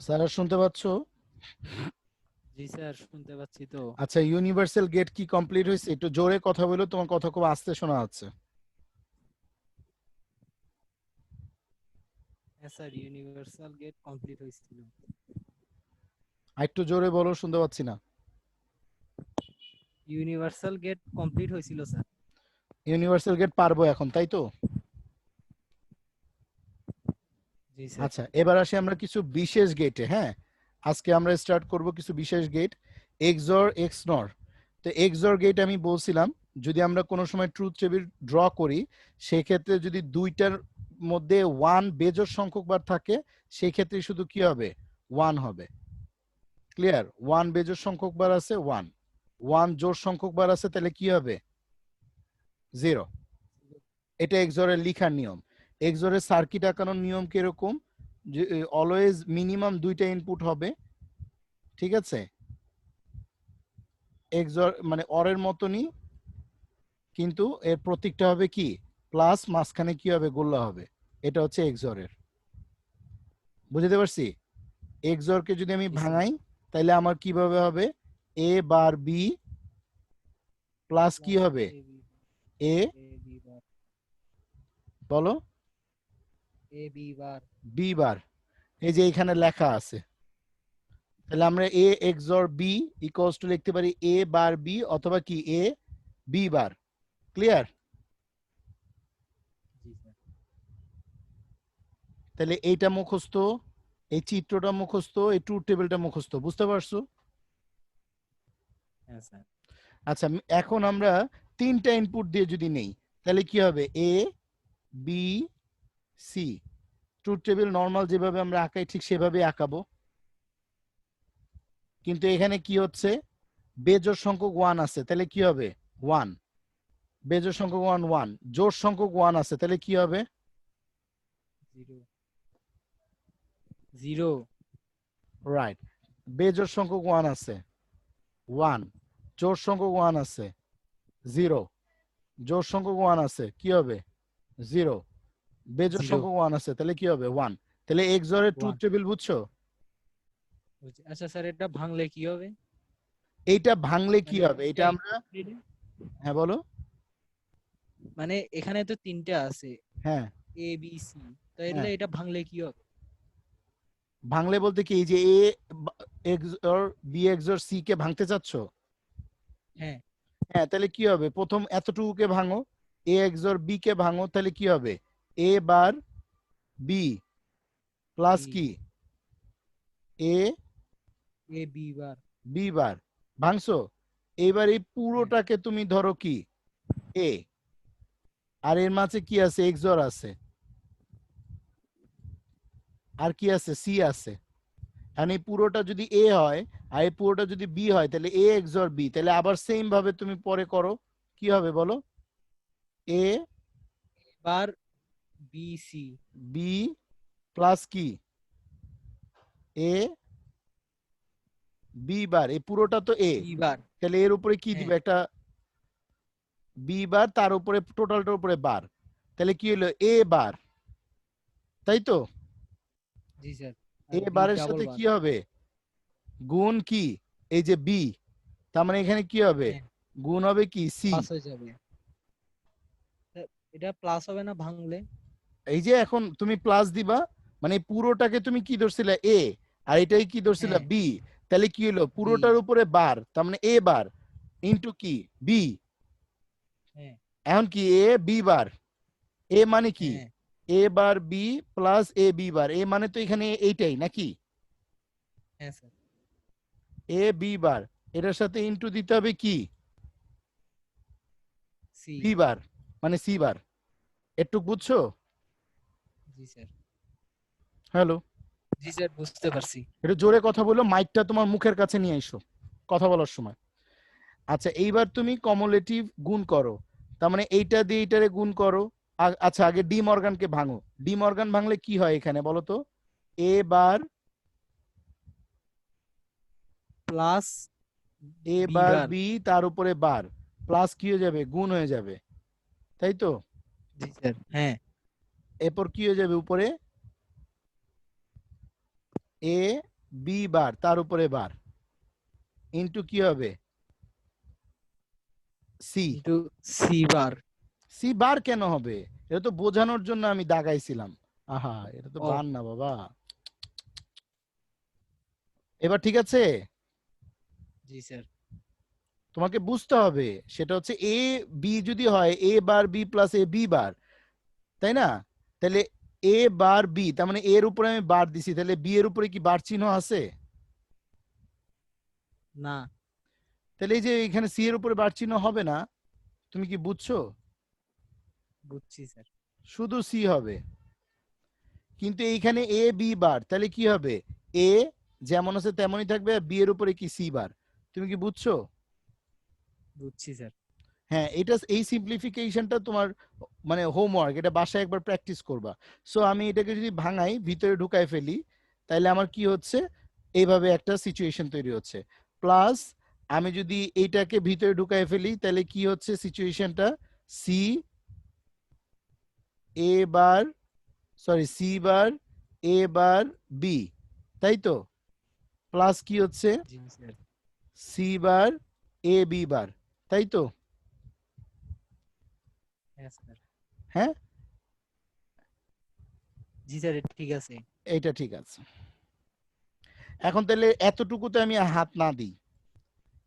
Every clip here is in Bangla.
স্যার শুনতে পাচ্ছো? জি স্যার, শুনতে পাচ্ছি তো। আচ্ছা, ইউনিভার্সাল গেট কি কমপ্লিট হয়েছে? একটু জোরে কথা বলো, তোমার কথা খুব আস্তে শোনা যাচ্ছে। হ্যাঁ স্যার, ইউনিভার্সাল গেট কমপ্লিট হয়েছিল। আর একটু জোরে বলো, শুনতে পাচ্ছি না। ইউনিভার্সাল গেট কমপ্লিট হয়েছিল স্যার। ইউনিভার্সাল গেট পারবো এখন, তাই তো? জি স্যার। আচ্ছা, এবার আসি আমরা কিছু বিশেষ গেটে। হ্যাঁ, আজকে আমরা স্টার্ট করব কিছু বিশেষ গেট, এক্সঅর এক্সনর। তো এক্সঅর গেট আমি বলছিলাম, যদি আমরা কোনো সময় ট্রুথ টেবিল ড্র করি, সেই ক্ষেত্রে যদি দুইটার মধ্যে ওয়ান বেজোড় সংখ্যক বার থাকে, সেই ক্ষেত্রে শুধু কি হবে? ওয়ান হবে। ক্লিয়ার? ওয়ান বেজোড় সংখ্যক বার আছে ওয়ান, ওয়ান জোড় সংখ্যক বার আছে, তাহলে কি হবে? জিরো। এটা এক্সঅরের লিখার নিয়ম। এক্সঅরের সার্কিট আঁকানোর নিয়ম কিরকম? যে অলওয়েজ মিনিমাম দুইটা ইনপুট হবে, ঠিক আছে? এক্সঅর মানে অরের মতনই, কিন্তু এর প্রতীকটা হবে কি? প্লাস, মাঝখানে কি হবে? গোল্লা হবে। এটা হচ্ছে এক্সঅরের। বুঝতে পারছি? এক্সঅরকে যদি আমি জি স্যার। ভাঙাই, তাহলে আমার কিভাবে হবে? এ বার বি প্লাস কি প্লাস হবে? A B, A, A B বার, বলো, এ বি বার। B bar. এই যে এখানে লেখা আছে, তাহলে আমরা এ এক্সঅর বি ইকুয়ালস টু লিখতে পারি এ বার বি, অথবা কি A B bar. Clear? G sir. তাহলে এইটা মুখস্থ, এই চিত্রটা মুখস্থ, এই ট্রুথ টেবিলটা মুখস্থ। বুঝতে পারছো? হ্যাঁ স্যার। আচ্ছা, এখন আমরা তিনটা ইনপুট দিয়ে যদি নেই, তাহলে কি হবে? A B C. Truth table normal যেভাবে আমরা আঁকাই ঠিক সেভাবে আঁকাবো, কিন্তু এখানে কি হচ্ছে? বেজোড় সংখ্যক ওয়ান আছে, তাহলে কি হবে? ওয়ান। বেজোড় সংখ্যক ওয়ান ওয়ান, জোড় সংখ্যক ওয়ান আছে, তাহলে কি হবে? জিরো। জিরো। রাইট। বেজোড় সংখ্যক ওয়ান আছে ওয়ান, জোড় সংখ্যক ওয়ান আছে জিরো, জোড় সংখ্যক ওয়ান আছে, কি হবে? জিরো। বেজোড় জিরো। সংখ্যক ওয়ান আছে, তাহলে কি হবে? ওয়ান। তাহলে এক্সঅরের ট্রুথ ওয়ান। টেবিল বুঝছো? আচ্ছা স্যার, এটা ভাঙলে কি হবে? এইটা ভাঙলে কি মানে হবে? এটা এই আমরা, হ্যাঁ বলো। মানে এখানে তো তিনটা আছে, হ্যাঁ এ বি সি, তাহলে হ্যাঁ, এটা ভাঙলে কি হবে? ভাঙলে বলতে কি, এই যে এ এক্সঅর বি এক্সঅর সি কে ভাঙতে চাচ্ছো? হ্যাঁ। হ্যাঁ, তাহলে কি হবে? প্রথম এতটুকুকে ভাঙো, এ এক্সঅর বি কে ভাঙো, তাহলে কি হবে? A bar B plus B, কি? A A B bar. B bar. ভাঙছো? এইবার এই হ্যাঁ। পুরোটাকে তুমি ধরো কি? এ, আর এর মাঝে কি আছে? এক্সঅর আছে, আর কি আছে? সি আছে। এখন এই পুরোটা যদি এ হয়, আর এই পুরোটা যদি বি হয়, তাহলে এ এক্সঅর বি, তাহলে আবার সেম ভাবে তুমি পরে করো, কি হবে বলো? A bar B C. B plus কি? A B bar. এই পুরোটা তো এ, সি বার। তাহলে এর উপরে কি হ্যাঁ। দিবে? একটা বি বার, তার উপরে টোটালটার উপরে বার, তাহলে কি হলো? এ বার, তাই তো? জি স্যার। এ আর বি বারের ডাবল সাথে বার। কি হবে? গুণ কি? এই যে বি, তার মানে এখানে কি হবে? হ্যাঁ, গুণ হবে কি? সি। প্লাস হয়ে যাবে। এটা প্লাস হবে না ভাঙলে? এই যে এখন তুমি প্লাস দিবা, মানে পুরোটাকে তুমি কি ধরছিলে? এ, আর এটাই কি ধরছিলে? হ্যাঁ। বি। তাহলে কি হলো? বি। পুরোটার উপরে বার, তার মানে এ বার ইন্টু কি? বি। হ্যাঁ। এখন কি? A B bar. এ মানে কি? হ্যাঁ। এ বার বি প্লাস এ বি বার। এ মানে তো এখানে এইটাই নাকি? হ্যাঁ স্যার। এ বি বার, এটার সাথে ইন্টু দিতে হবে কি? সি। বি বার, মানে সি বার। একটু বুঝছো? জি স্যার। হ্যালো, জি স্যার, বুঝতে পারছি। একটু জোরে কথা বলো, মাইকটা তোমার মুখের কাছে নিয়ে এসো কথা বলার সময়। আচ্ছা, এইবার তুমি কমুলেটিভ গুণ করো, তার মানে এইটা দিয়ে এইটারে গুণ করো। আচ্ছা, আগে ডি মর্গানকে ভাঙো। ডি মর্গান ভাঙলে কি হয় এখানে বলো তো? এ বার প্লাস এ বি বার বার। বি তার উপরে বার প্লাস কি হয়ে যাবে, গুণ হয়ে যাবে, তাই তো? জি স্যার, হ্যাঁ। এরপর কি হয়ে যাবে উপরে, এ বি বার তার উপরে বার ইন্টু কি হবে, C. Into C bar. C bar কেন হবে, এটা তো বোঝানোর জন্য আমি দাগাইছিলাম। আহা, এটা তো ও, বার না বাবা। এবার ঠিক আছে, জি স্যার। তোমাকে বুঝতে হবে সেটা হচ্ছে এ বি যদি হয় এ বার বি প্লাস এ বি বার, তাই না? তাহলে এ বার বি তার মানে এর উপরে আমি বার দিছি, তাহলে বি এর উপরে কি বার চিহ্ন আছে? না। তাহলে এই যে এখানে সি এর উপরে বার চিহ্ন হবে না, তুমি কি বুঝছো? বুঝছি স্যার। শুধু সি হবে। কিন্তু এইখানে এ বি বার, তাহলে কি হবে, এ যেমন আছে তেমনই থাকবে আর বি এর উপরে কি সি বার। তুমি কি বুঝছো? বুঝছি স্যার। হ্যাঁ, এটা এই সিম্পলিফিকেশনটা তোমার মানে হোমওয়ার্ক, এটা বাসায় একবার প্র্যাকটিস করবা। সো আমি এটাকে যদি ভাঙাই ভিতরে ঢুকায় ফেলি, তাহলে আমার কি হচ্ছে, এইভাবে একটা সিচুয়েশন তৈরি হচ্ছে। প্লাস আমি যদি এইটাকে ভিতরে ঢুকায় ফেলি তাহলে কি হচ্ছে সিচুয়েশনটা, C A bar, sorry C bar A bar B, তাই তো? প্লাস কি হচ্ছে, জি sir. C bar A B বার, তাই তো? হ্যাঁ স্যার। হ্যাঁ, জি স্যার, ঠিক আছে। এইটা ঠিক আছে। এখন তাহলে এতটুকুতে আমি হাত না দিই,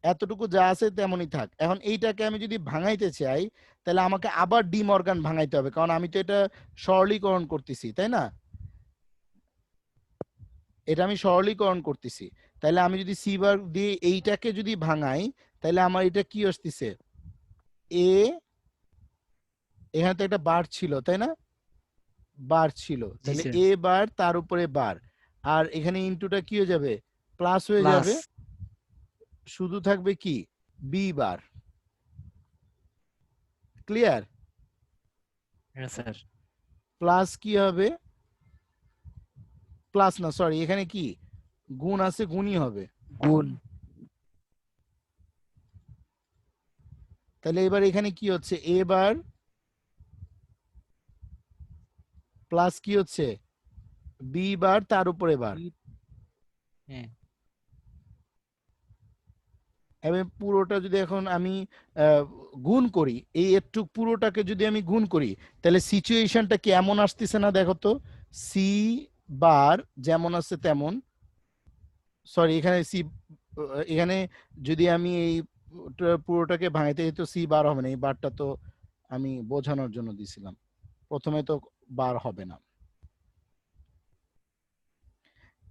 এতটুকু যা আছে তেমনই থাক। এখন এইটাকে আমি যদি ভাঙাইতে চাই তাহলে আমাকে আবার ডি মর্গান ভাঙাইতে হবে, কারণ আমি তো এটা সরলীকরণ করতেছি, তাই না? এটা আমি সরলীকরণ করতেছি। তাহলে আমি যদি সি বার দিয়ে এইটাকে যদি ভাঙাই তাহলে আমার এটা কি আসতেছে, এ, এখানে তো একটা বার ছিল তাই না, বার ছিল, জি তাহলে স্যার। এ বার তার উপরে বার, আর এখানে ইনটুটা কি হয়ে যাবে, প্লাস হয়ে প্লাস। যাবে, শুধু থাকবে কি, বি বার। ক্লিয়ার? হ্যাঁ স্যার। প্লাস কি হবে, প্লাস না সরি, এখানে কি গুণ আছে, গুণই হবে। গুণ। তাহলে এবার এখানে কি হচ্ছে, এ বার প্লাস কি হচ্ছে, বি বার তার উপরে বার। বি। হ্যাঁ। এবং পুরোটা যদি এখন আমি গুণ করি, এই একটু পুরোটাকে যদি আমি গুণ করি তাহলে সিচুয়েশনটা কি এমন আসতেছে না, দেখো তো, সি বার যেমন আছে তেমন, সরি এখানে সি, এখানে যদি আমি এই পুরোটাকে ভাঙাইতে, তো সি বার হবে না, এই বারটা তো আমি বোঝানোর জন্য দিছিলাম, প্রথমে তো বার হবে না।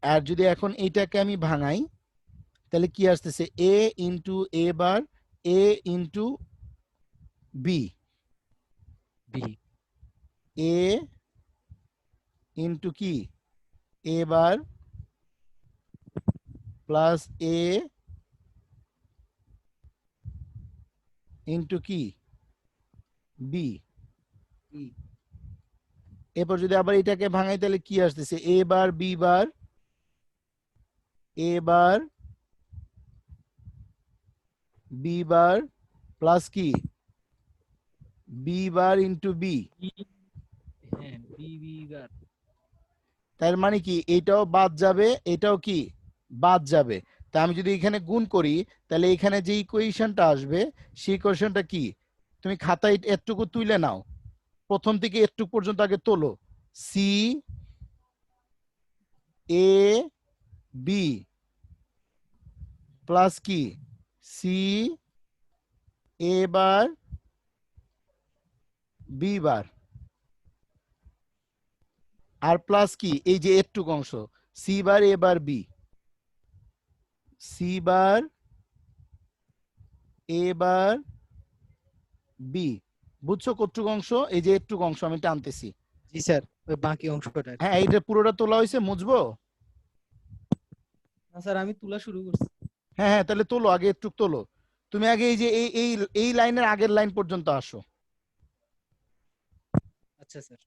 আর যদি এখন এইটাকে আমি ভাঙাই তাহলে কি আসতেছে, A into A bar A into B, B. A into কি, A bar plus A into কি, বি। বি। এরপর যদি আবার এটাকে ভাঙাই তাহলে কি আসতেছে, A bar B bar A bar B bar plus কি, B bar into B. B. হ্যাঁ, বি বি বার। তার মানে কি এটাও বাদ যাবে, এটাও কি বাদ যাবে। তা আমি যদি এখানে গুণ করি তাহলে এখানে যে ইকুয়েশনটা আসবে সেই ইকুয়েশনটা কি, তুমি খাতায় এটুকু তুলে নাও, প্রথম থেকে এটুকু পর্যন্ত আগে তোলো, সি এ বি প্লাস কি, সি এ বার বি বার, আর প্লাস কি এই যে এটুকু অংশ, C bar A bar B, C bar A bar B. বুঝছো কতটুকু অংশ, এই যে একটু অংশ আমি টানতেছি। জি স্যার, ওই বাকি অংশটা আর হ্যাঁ, কি। এইটা পুরোটা তোলা হয়েছে, মুছবো? না স্যার, আমি তোলা শুরু করছি। হ্যাঁ হ্যাঁ, তাহলে তোলো, আগে একটু তোলো। তুমি আগে এই যে এই লাইনের আগের লাইন পর্যন্ত আসো। আচ্ছা স্যার।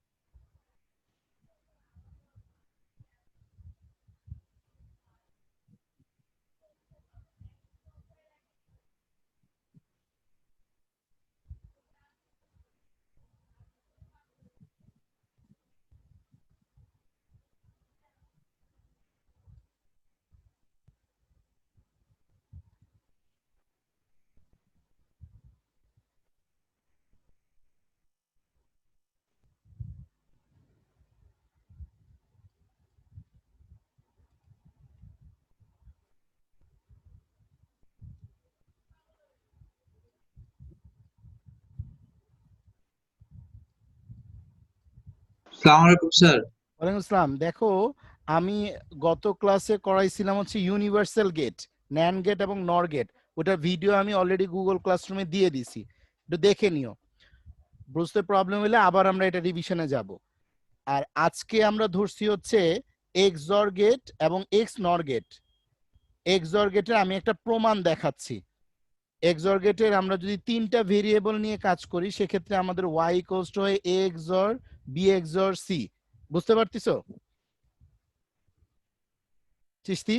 আসসালামু আলাইকুম স্যার। ওয়ালাইকুম আসসালাম। দেখো, আমি গত ক্লাসে করাইছিলাম হচ্ছে ইউনিভার্সাল গেট, ন্যান্ড গেট এবং নর গেট। ওটার ভিডিও আমি অলরেডি গুগল ক্লাসরুমে দিয়ে দিছি, একটু দেখে নিও। বুঝতে প্রবলেম হলে আবার আমরা এটা রিভিশনে যাব। আর আজকে আমরা ধরছি হচ্ছে এক্সঅর গেট এবং এক্স নর গেট। এক্সঅর গেটের আমি একটা প্রমাণ দেখাচ্ছি। এক্সঅর গেটের আমরা যদি তিনটা ভেরিয়েবল নিয়ে কাজ করি সেক্ষেত্রে আমাদের ওয়াই ইকুয়ালস টু হয় এ এক্সঅর বি এক্সঅর সি। বুঝতে পারতেছো চিস্তি?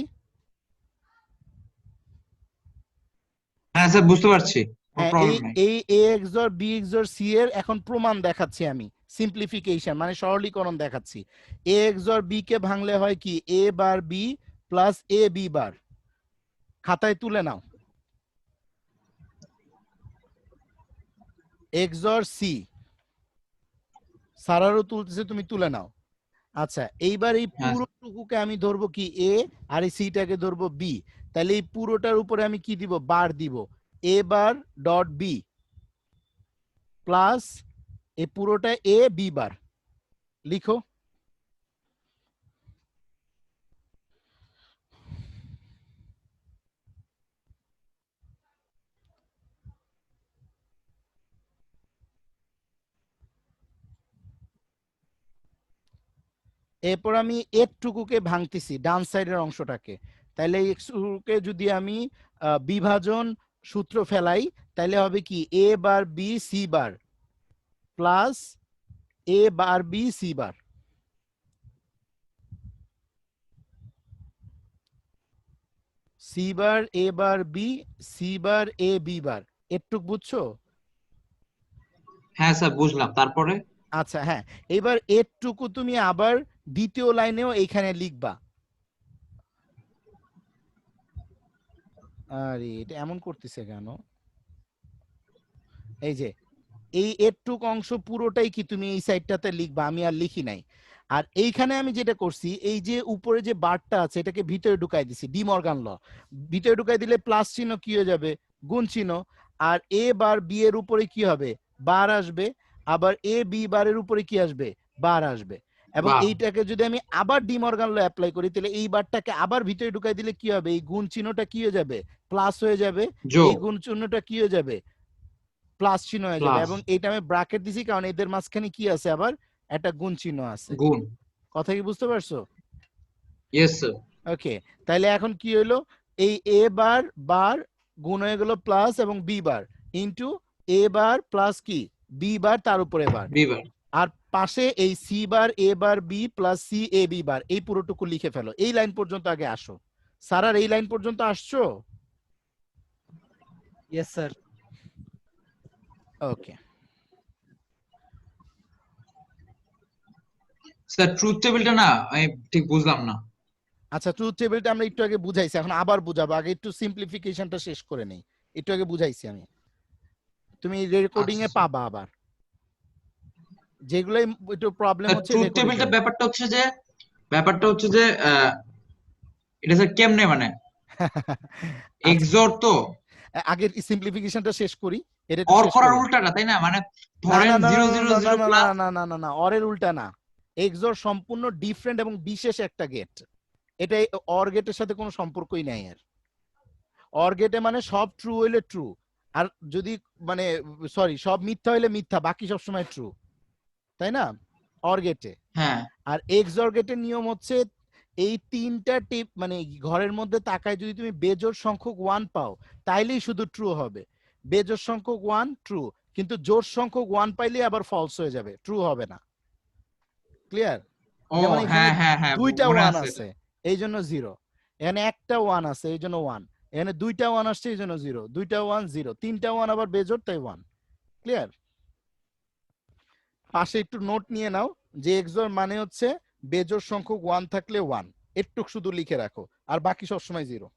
হ্যাঁ স্যার, বুঝতে পারছি, কোনো হ্যাঁ, এই প্রবলেম নাই। এই এ এক্সঅর বি এক্সঅর সি এর এখন প্রমাণ দেখাচ্ছি আমি, সিম্পলিফিকেশন মানে সরলীকরণ দেখাচ্ছি। এ এক্সঅর বি কে ভাঙলে হয় কি, A bar B plus A B বার। খাতায় তুলে নাও এক্সঅর সি। সারারও তুলতেছে, তুমি তুলে নাও। আচ্ছা, এইবার এই হ্যাঁ পুরোটুকুকে আমি ধরবো কি এ, আর এই সিটাকে ধরবো বি। তাহলে এই পুরোটার উপরে আমি কি দিব, বার দিব। এ বার ডট বি প্লাস এই পুরোটা এ বি বার। লিখো। এরপর আমি এটুকুকে ভাঙতেছি, ডান সাইডের অংশটাকে। তাহলে এক্সকে যদি আমি বিভাজন সূত্র ফেলাই, তাহলে হবে কি A bar B C bar plus A bar B C bar. C bar A bar B, C bar A B bar. এটুক বুঝছো? হ্যাঁ স্যার, বুঝলাম। তারপরে আচ্ছা হ্যাঁ, এবার এটুকু তুমি আবার দ্বিতীয় লাইনেও এইখানে লিখবা। আরে এটা এমন করতেছে কেন? এই যে এই এটুক অংশ পুরোটাই কি তুমি এই সাইডটাতে লিখবা, আমি আর লিখি নাই। আর এইখানে আমি যেটা করছি, এই যে উপরে যে বারটা আছে এটাকে ভিতরে ঢুকাই দিছি, ডি মর্গান ল। ভিতরে ঢুকাই দিলে প্লাস চিহ্ন কি হয়ে যাবে, গুণ চিহ্ন। আর এ বার বি এর উপরে কি হবে, বার আসবে। আবার এ বি বারের উপরে কি আসবে, বার আসবে। এবং বাহ, এইটাকে যদি আমি আবার ডি মর্গান ল অ্যাপ্লাই করি, তাহলে এই বারটাকে আবার ভিতরে ঢুকাই দিলে কি হবে, এই গুণ চিহ্নটা কি হয়ে যাবে, প্লাস হয়ে যাবে। এই যোগ গুণ চিহ্নটা কি হয়ে যাবে, প্লাস চিহ্ন হয়ে যাবে। প্লাস এবং এটা আমি ব্র্যাকেট দিছি কারণ এদের মাঝখানে কি আছে, আবার একটা গুণ চিহ্ন আছে। গুণ। কথা কি বুঝতে পারছো? Yes sir. ওকে, তাহলে এখন কি হইলো, এই এ বার বার গুণ হয়ে গেল প্লাস এবং B bar into a bar plus কি বি বার তার উপরে বার। বিবার। আর পাশে এই C bar A bar B plus C A B bar, এই পুরোটুকু লিখে ফেলো। এই লাইন পর্যন্ত আগে আসো। স্যার এই লাইন পর্যন্ত আসছো? Yes sir. Okay, sir truth টেবিলটা না আমি ঠিক বুঝলাম না। আচ্ছা ট্রুথ টেবিলটা আমরা একটু আগে বুঝাইছি, এখন আবার বুঝাবো। আগে একটু সিম্পলিফিকেশনটা শেষ করে নেই। একটু আগে বুঝাইছি আমি, তুমি রেকর্ডিং আচ্ছা এ স্যার। পাবা আবার। যেগুলো একটু প্রবলেম স্যার হচ্ছে ট্রুথ রেকর্ডিং টেবিলটা এ। ব্যাপারটা হচ্ছে যে এটা স্যার কেমনে, মানে আচ্ছা, এক্সর তো আগে সিম্পলিফিকেশনটা শেষ করি, এটা একটু অর শেষ করার করি। উল্টাটা, তাই না? মানে না ধরেন না না জিরো না জিরো না না জিরো না না প্লাস। না না না না, অরের উল্টা না। এক্সর সম্পূর্ণ ডিফারেন্ট এবং বিশেষ একটা গেট। এটা অর গেটের সাথে কোনো সম্পর্কই নাই এর। অর গেটে মানে সব ট্রু হইলে ট্রু, আর যদি মানে সরি সব মিথ্যা হইলে মিথ্যা, বাকি সব সময় ট্রু, তাই না অর গেটে? হ্যাঁ আর এক্সঅর গেটের নিয়ম হচ্ছে এই তিনটা টিপ মানে ঘরের মধ্যে তাকায় যদি তুমি বেজোড় সংখ্যক ওয়ান পাও তাইলেই শুধু ট্রু হবে। বেজোড় সংখ্যক ওয়ান ট্রু, কিন্তু জোড় সংখ্যক ওয়ান পাইলে আবার ফলস হয়ে যাবে, ট্রু হবে না। ক্লিয়ার? ও যেমন এখানে হ্যাঁ হ্যাঁ হ্যাঁ, দুইটা মনে ওয়ান আছে এটা। আছে এই জন্য জিরো, এখানে একটা ওয়ান আছে এই জন্য ওয়ান, এখানে দুইটা ওয়ান আসছে এই জন্য জিরো, দুইটা ওয়ান জিরো, তিনটা ওয়ান আবার বেজোড় তাই ওয়ান। ক্লিয়ার? পাশে একটু নোট নিয়ে নাও যে এক্সর মানে হচ্ছে বেজোড় সংখ্যক ওয়ান থাকলে ওয়ান, একটু শুধু লিখে রাখো, আর বাকি সব সময় জিরো।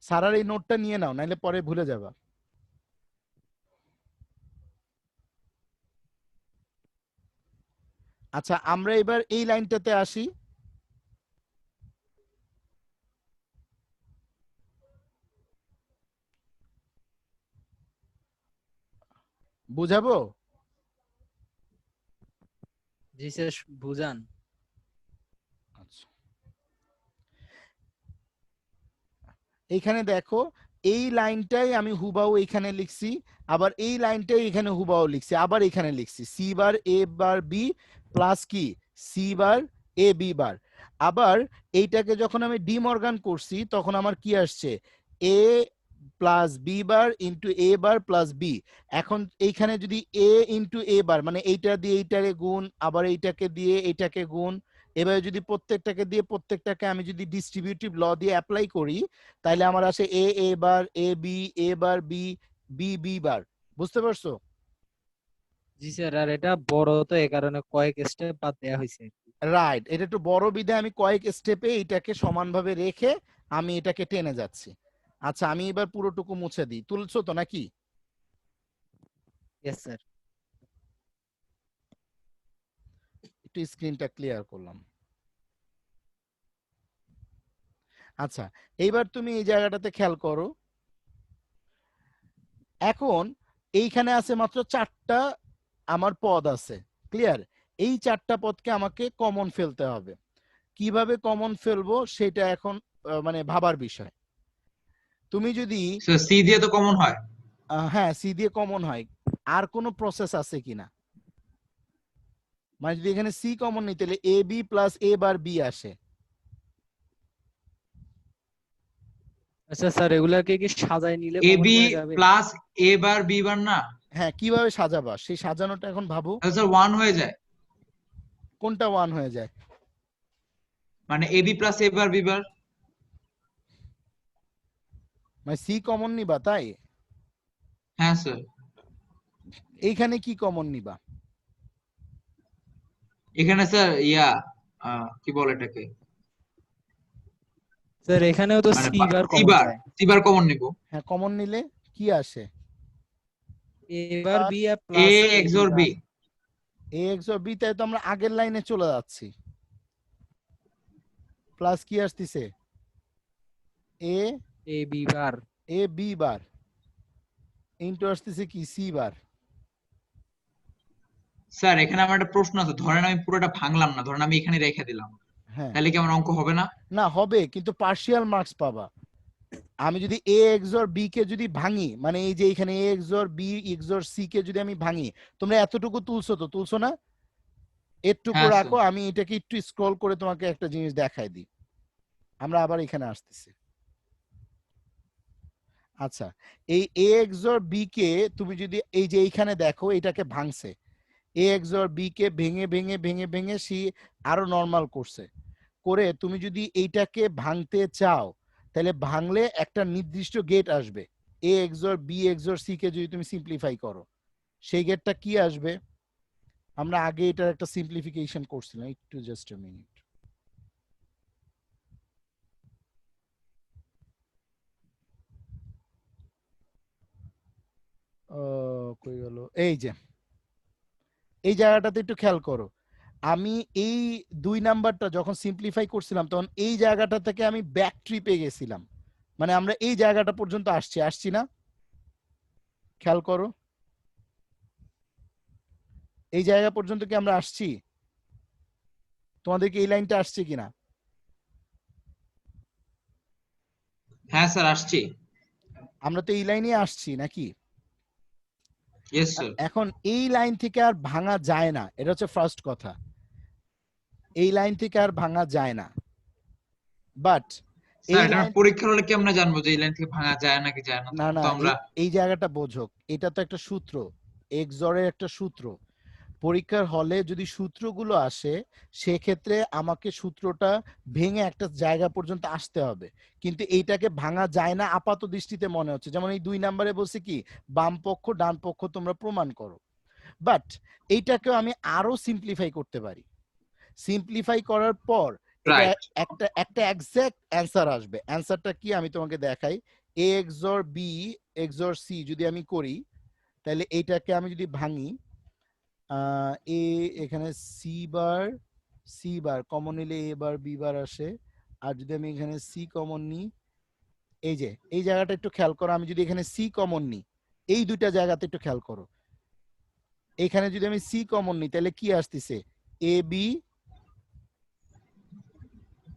সারার এই নোটটা নিয়ে নাও, নাইলে পরে ভুলে যাবা। আচ্ছা আমরা এবার এই লাইনটাতে আসি। বুঝাবো? জি স্যার, বুঝান। আচ্ছা, এইখানে দেখো, এই লাইনটাই আমি হুবাহু এইখানে লিখছি, আবার এই লাইনটাই এখানে হুবাহু লিখছি, আবার এখানে লিখছি C bar A bar B plus কি সি বার এ বি বার। আবার এইটাকে যখন আমি ডিমর্গান করছি তখন আমার কি আসছে, এ plus B bar into A bar plus B. এখন এইখানে যদি এ ইন্টু এ বার মানে এইটা দিয়ে এইটারে গুণ, আবার এইটাকে দিয়ে এইটাকে গুণ, এবারে যদি প্রত্যেকটাকে দিয়ে প্রত্যেকটাকে আমি যদি ডিস্ট্রিবিউটিভ ল দিয়ে অ্যাপ্লাই করি, তাহলে আমার আসে A A bar A bar B B B bar. বুঝতে পারছো? জি স্যার, আর এটা বড় তো এই কারণে কয়েক স্টেপ বাদ দেয়া হয়েছে। রাইট, এটা একটু বড় বিধায় আমি কয়েক স্টেপে এটাকে সমানভাবে রেখে আমি এটাকে টেনে যাচ্ছি। আচ্ছা, আমি এবার পুরোটুকু মুছে দিই। তুলছো তো নাকি? Yes sir. একটু স্ক্রিনটা ক্লিয়ার করলাম। আচ্ছা, এইবার তুমি এই জায়গাটাতে খেয়াল করো। এখন এইখানে আছে মাত্র 4টা আমার পদ আছে, ক্লিয়ার? এই 4টা পদকে আমাকে কমন ফেলতে হবে। কিভাবে কমন ফেলবো সেটা এখন মানে ভাবার বিষয়। তুমি যদি স্যার সি দিয়ে তো কমন হয়। হ্যাঁ, সি দিয়ে কমন হয়, আর কোনো প্রসেস আছে কিনা, মানে যদি এখানে সি কমন নিই তাহলে এ B plus A bar B আসে। আচ্ছা স্যার, এগুলাকে কি সাজায় নিলে এ কমন বি নেওয়া যাবে? প্লাস এ বার বি বার না? হ্যাঁ, কিভাবে সাজাবা সেই সাজানোটা এখন ভাবো। তাহলে স্যার ওয়ান হয়ে যায়, কোনটা ওয়ান হয়ে যায়? মানে এ B plus A bar B বার। মানে সি কমন নিবা তাই? হ্যাঁ স্যার। এইখানে কি কমন নিবা? এখানে স্যার ইয়া কি বলে এটাকে, স্যার এখানেও তো মানে C bar C common bar, যায়। সি বার কমন নিব। হ্যাঁ, কমন নিলে কি আসে? এবার বি আর এ প্লাস এ এক্স বি ওর বি। বার। এ এক্স বি, তাই তো আমরা আগের লাইনে চলে যাচ্ছি। প্লাস কি আসতেছে? এ A B bar. A B bar into আসতেছে কি সি বার। স্যার এখানে আমার একটা প্রশ্ন আছে, ধরেন আমি পুরোটা ভাঙলাম না, ধরেন আমি এখানে রেখে দিলাম, হ্যাঁ, তাহলে কি আমার অঙ্ক হবে না? না হবে, কিন্তু পার্শিয়াল মার্কস পাবা। আমি যদি এ এক্সর বি কে যদি ভাঙি, মানে এই যে এখানে এ XOR B XOR C K যদি আমি ভাঙি, তোমরা এতটুকু তুলছো তো, তুলছো না? এতটুকু হ্যাঁ স্যার। রাখো, আমি এটাকে একটু স্ক্রল করে তোমাকে একটা জিনিস দেখাই দিই। আমরা আবার এখানে আসতেছি। আচ্ছা, এই এ এক্সর বি কে তুমি যদি এই যে এইখানে দেখো, এটাকে ভাঙছে, এ এক্সর বি কে ভেঙে ভেঙে ভেঙে ভেঙে সি আরো নর্মাল করছে। করে তুমি যদি এইটাকে ভাঙতে চাও, তাহলে ভাঙলে একটা নির্দিষ্ট গেট আসবে। এ XOR B XOR C K যদি তুমি সিম্পলিফাই করো, সেই গেটটা কি আসবে? আমরা আগে এটার একটা সিম্পলিফিকেশন করছিলাম, একটু জাস্ট আ মিনিট। কই গেল? এই যে এই জায়গাটাতে একটু খেয়াল করো। আমি এই 2 নাম্বারটা যখন সিম্পলিফাই করছিলাম তখন এই জায়গাটা থেকে আমি ব্যাক ট্রিপে গেছিলাম, মানে আমরা এই জায়গাটা পর্যন্ত আসছি, আসছি না? খেয়াল করো, এই জায়গা পর্যন্ত কি আমরা আসছি? তোমাদেরকে এই লাইনটা আসছে কিনা? হ্যাঁ স্যার আসছি। আমরা তো এই লাইনে আসছি নাকি? Yes sir. এখন এই লাইন থেকে আর ভাঙা যায় না, এটা হচ্ছে ফার্স্ট কথা। এই লাইন থেকে আর ভাঙা যায় না, বাট স্যার এই এটা লাইন, আমরা পরীক্ষার হলে কেমনে জানবো যে এই লাইন থেকে ভাঙা যায় নাকি যায় না? না তখন না, তো এই আমরা। এই জায়গাটা বোঝো, এটা তো একটা সূত্র, এক্সরের একটা সূত্র। পরীক্ষার হলে যদি সূত্রগুলো আসে, সেক্ষেত্রে আমাকে সূত্রটা ভেঙে একটা জায়গা পর্যন্ত আসতে হবে, কিন্তু এইটাকে ভাঙা যায় না আপাত দৃষ্টিতে মনে হচ্ছে। যেমন এই 2 নাম্বারে বলছে কি, বাম পক্ষ ডান পক্ষ তোমরা প্রমাণ করো। বাট এইটাকেও আমি আরো সিম্পলিফাই করতে পারি। সিম্পলিফাই করার পর এটা রাইট। একটা একটা এক্সাক্ট অ্যান্সার আসবে। অ্যান্সারটা কি আমি তোমাকে দেখাই। এ এক্সর বি এক্সর সি যদি আমি করি, তাহলে এইটাকে আমি যদি ভাঙি, এ এখানে সি বার কমন নিলে এ বার বি বার আসে। আর যদি আমি এখানে সি কমন নিই, এই যে এই জায়গাটা একটু খেয়াল করো, আমি যদি এখানে সি কমন নিই, এই দুইটা জায়গাতে একটু খেয়াল করো। এখানে যদি আমি সি কমন নিই তাহলে কি আসতেছে, এ বি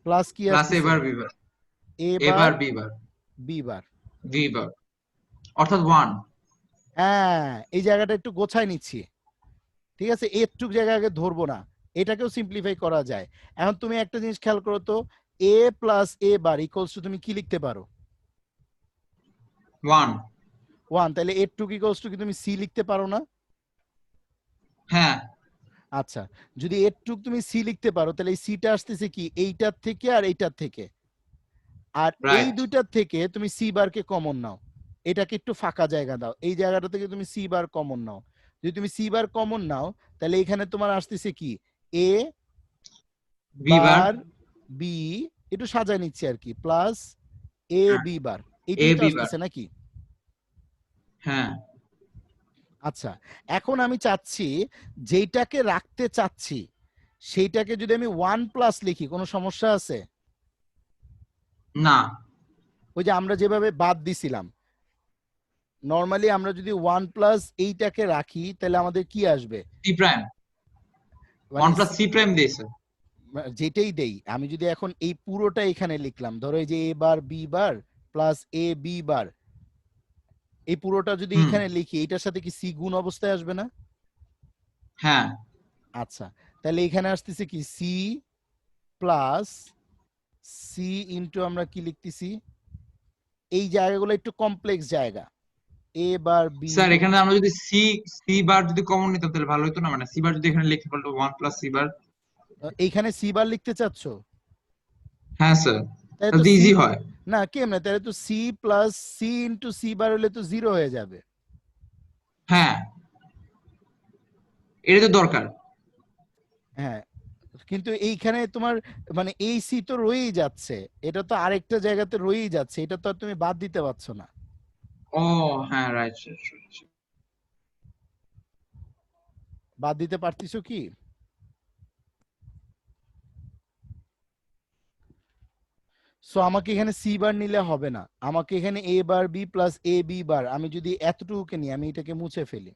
প্লাস কি প্লাস আসতেছে, এবার বি বার, এ এবার bar B bar, B bar. B bar, অর্থাৎ 1। হ্যাঁ, এই জায়গাটা একটু গোছায় নিচ্ছি, ঠিক আছে, এটুক জায়গা আগে ধরবো না, এটাকেও সিম্পলিফাই করা যায়। এখন তুমি একটা জিনিস খেয়াল করো তো, A plus A bar equals to তুমি কি লিখতে পারো, 1। 1, তাহলে এটুক ইকুয়ালস টু কি তুমি সি লিখতে পারো না? হ্যাঁ, আচ্ছা, যদি এটুক তুমি সি লিখতে পারো তাহলে এই সিটা আসতেছে কি এইটার থেকে আর এইটার থেকে, আর এই রাইট। দুইটার থেকে তুমি সি বারকে কমন নাও, এটাকে একটু ফাঁকা জায়গা দাও, এই জায়গাটা থেকে তুমি সি বার কমন নাও, যদি তুমি সি বার কমন নাও তাহলে এখানে তোমার আসতেছে কি A B bar, bar B, একটু সাজায় নিচ্ছি আর কি, প্লাস এ হ্যাঁ, বি বার, এ এটাই তো বি বার, আসতেছে নাকি? হ্যাঁ। আচ্ছা, এখন আমি চাচ্ছি যেইটাকে রাখতে চাচ্ছি সেইটাকে যদি আমি 1+ লিখি কোনো সমস্যা আছে? না, ওই যে আমরা যেভাবে বাদ দিছিলাম, নরমালি আমরা যদি 1+ এইটাকে রাখি তাহলে আমাদের কি আসবে, সি প্রাইম, মানে 1 প্লাস সি প্রাইম দিয়েছে। যেটাই দেই, আমি যদি এখন এই পুরোটা এখানে লিখলাম, ধরো এই যে এ বার বি বার প্লাস এ বি বার, এই পুরোটা যদি হুম, এখানে লিখি এটার সাথে কি সি গুণ অবস্থায় আসবে না? হ্যাঁ, আচ্ছা, তাহলে এখানে আসতেছে কি সি প্লাস সি ইন্টু আমরা কি লিখতেছি, এই জায়গাগুলো একটু কমপ্লেক্স জায়গা, এ বার বি, স্যার এখানে আমরা যদি সি সি বার যদি কমন নিতাম তাহলে ভালো হতো না, মানে সি বার যদি এখানে লিখতে পারতো 1 প্লাস সি বার। এইখানে সি বার লিখতে চাচ্ছ? হ্যাঁ স্যার, তাহলে তো তাহলে সি, ইজি হয়। না কেমনে, তাহলে তো C plus C into C bar হলে তো 0 হয়ে যাবে। হ্যাঁ, এটা তো দরকার। হ্যাঁ, কিন্তু এইখানে তোমার মানে এই সি তো রয়েই যাচ্ছে, এটা তো আরেকটা জায়গাতে রয়েই যাচ্ছে, এটা তো আর তুমি বাদ দিতে পারছো না। ও হ্যাঁ, রাইট। বাদ দিতে পারতিছো কি? সো আমাকে এখানে সি বার নিলে হবে না, আমাকে এখানে এ বার বি প্লাস এ বি বার, আমি যদি এতটুকুকে নিই আমি এটাকে মুছে ফেলি,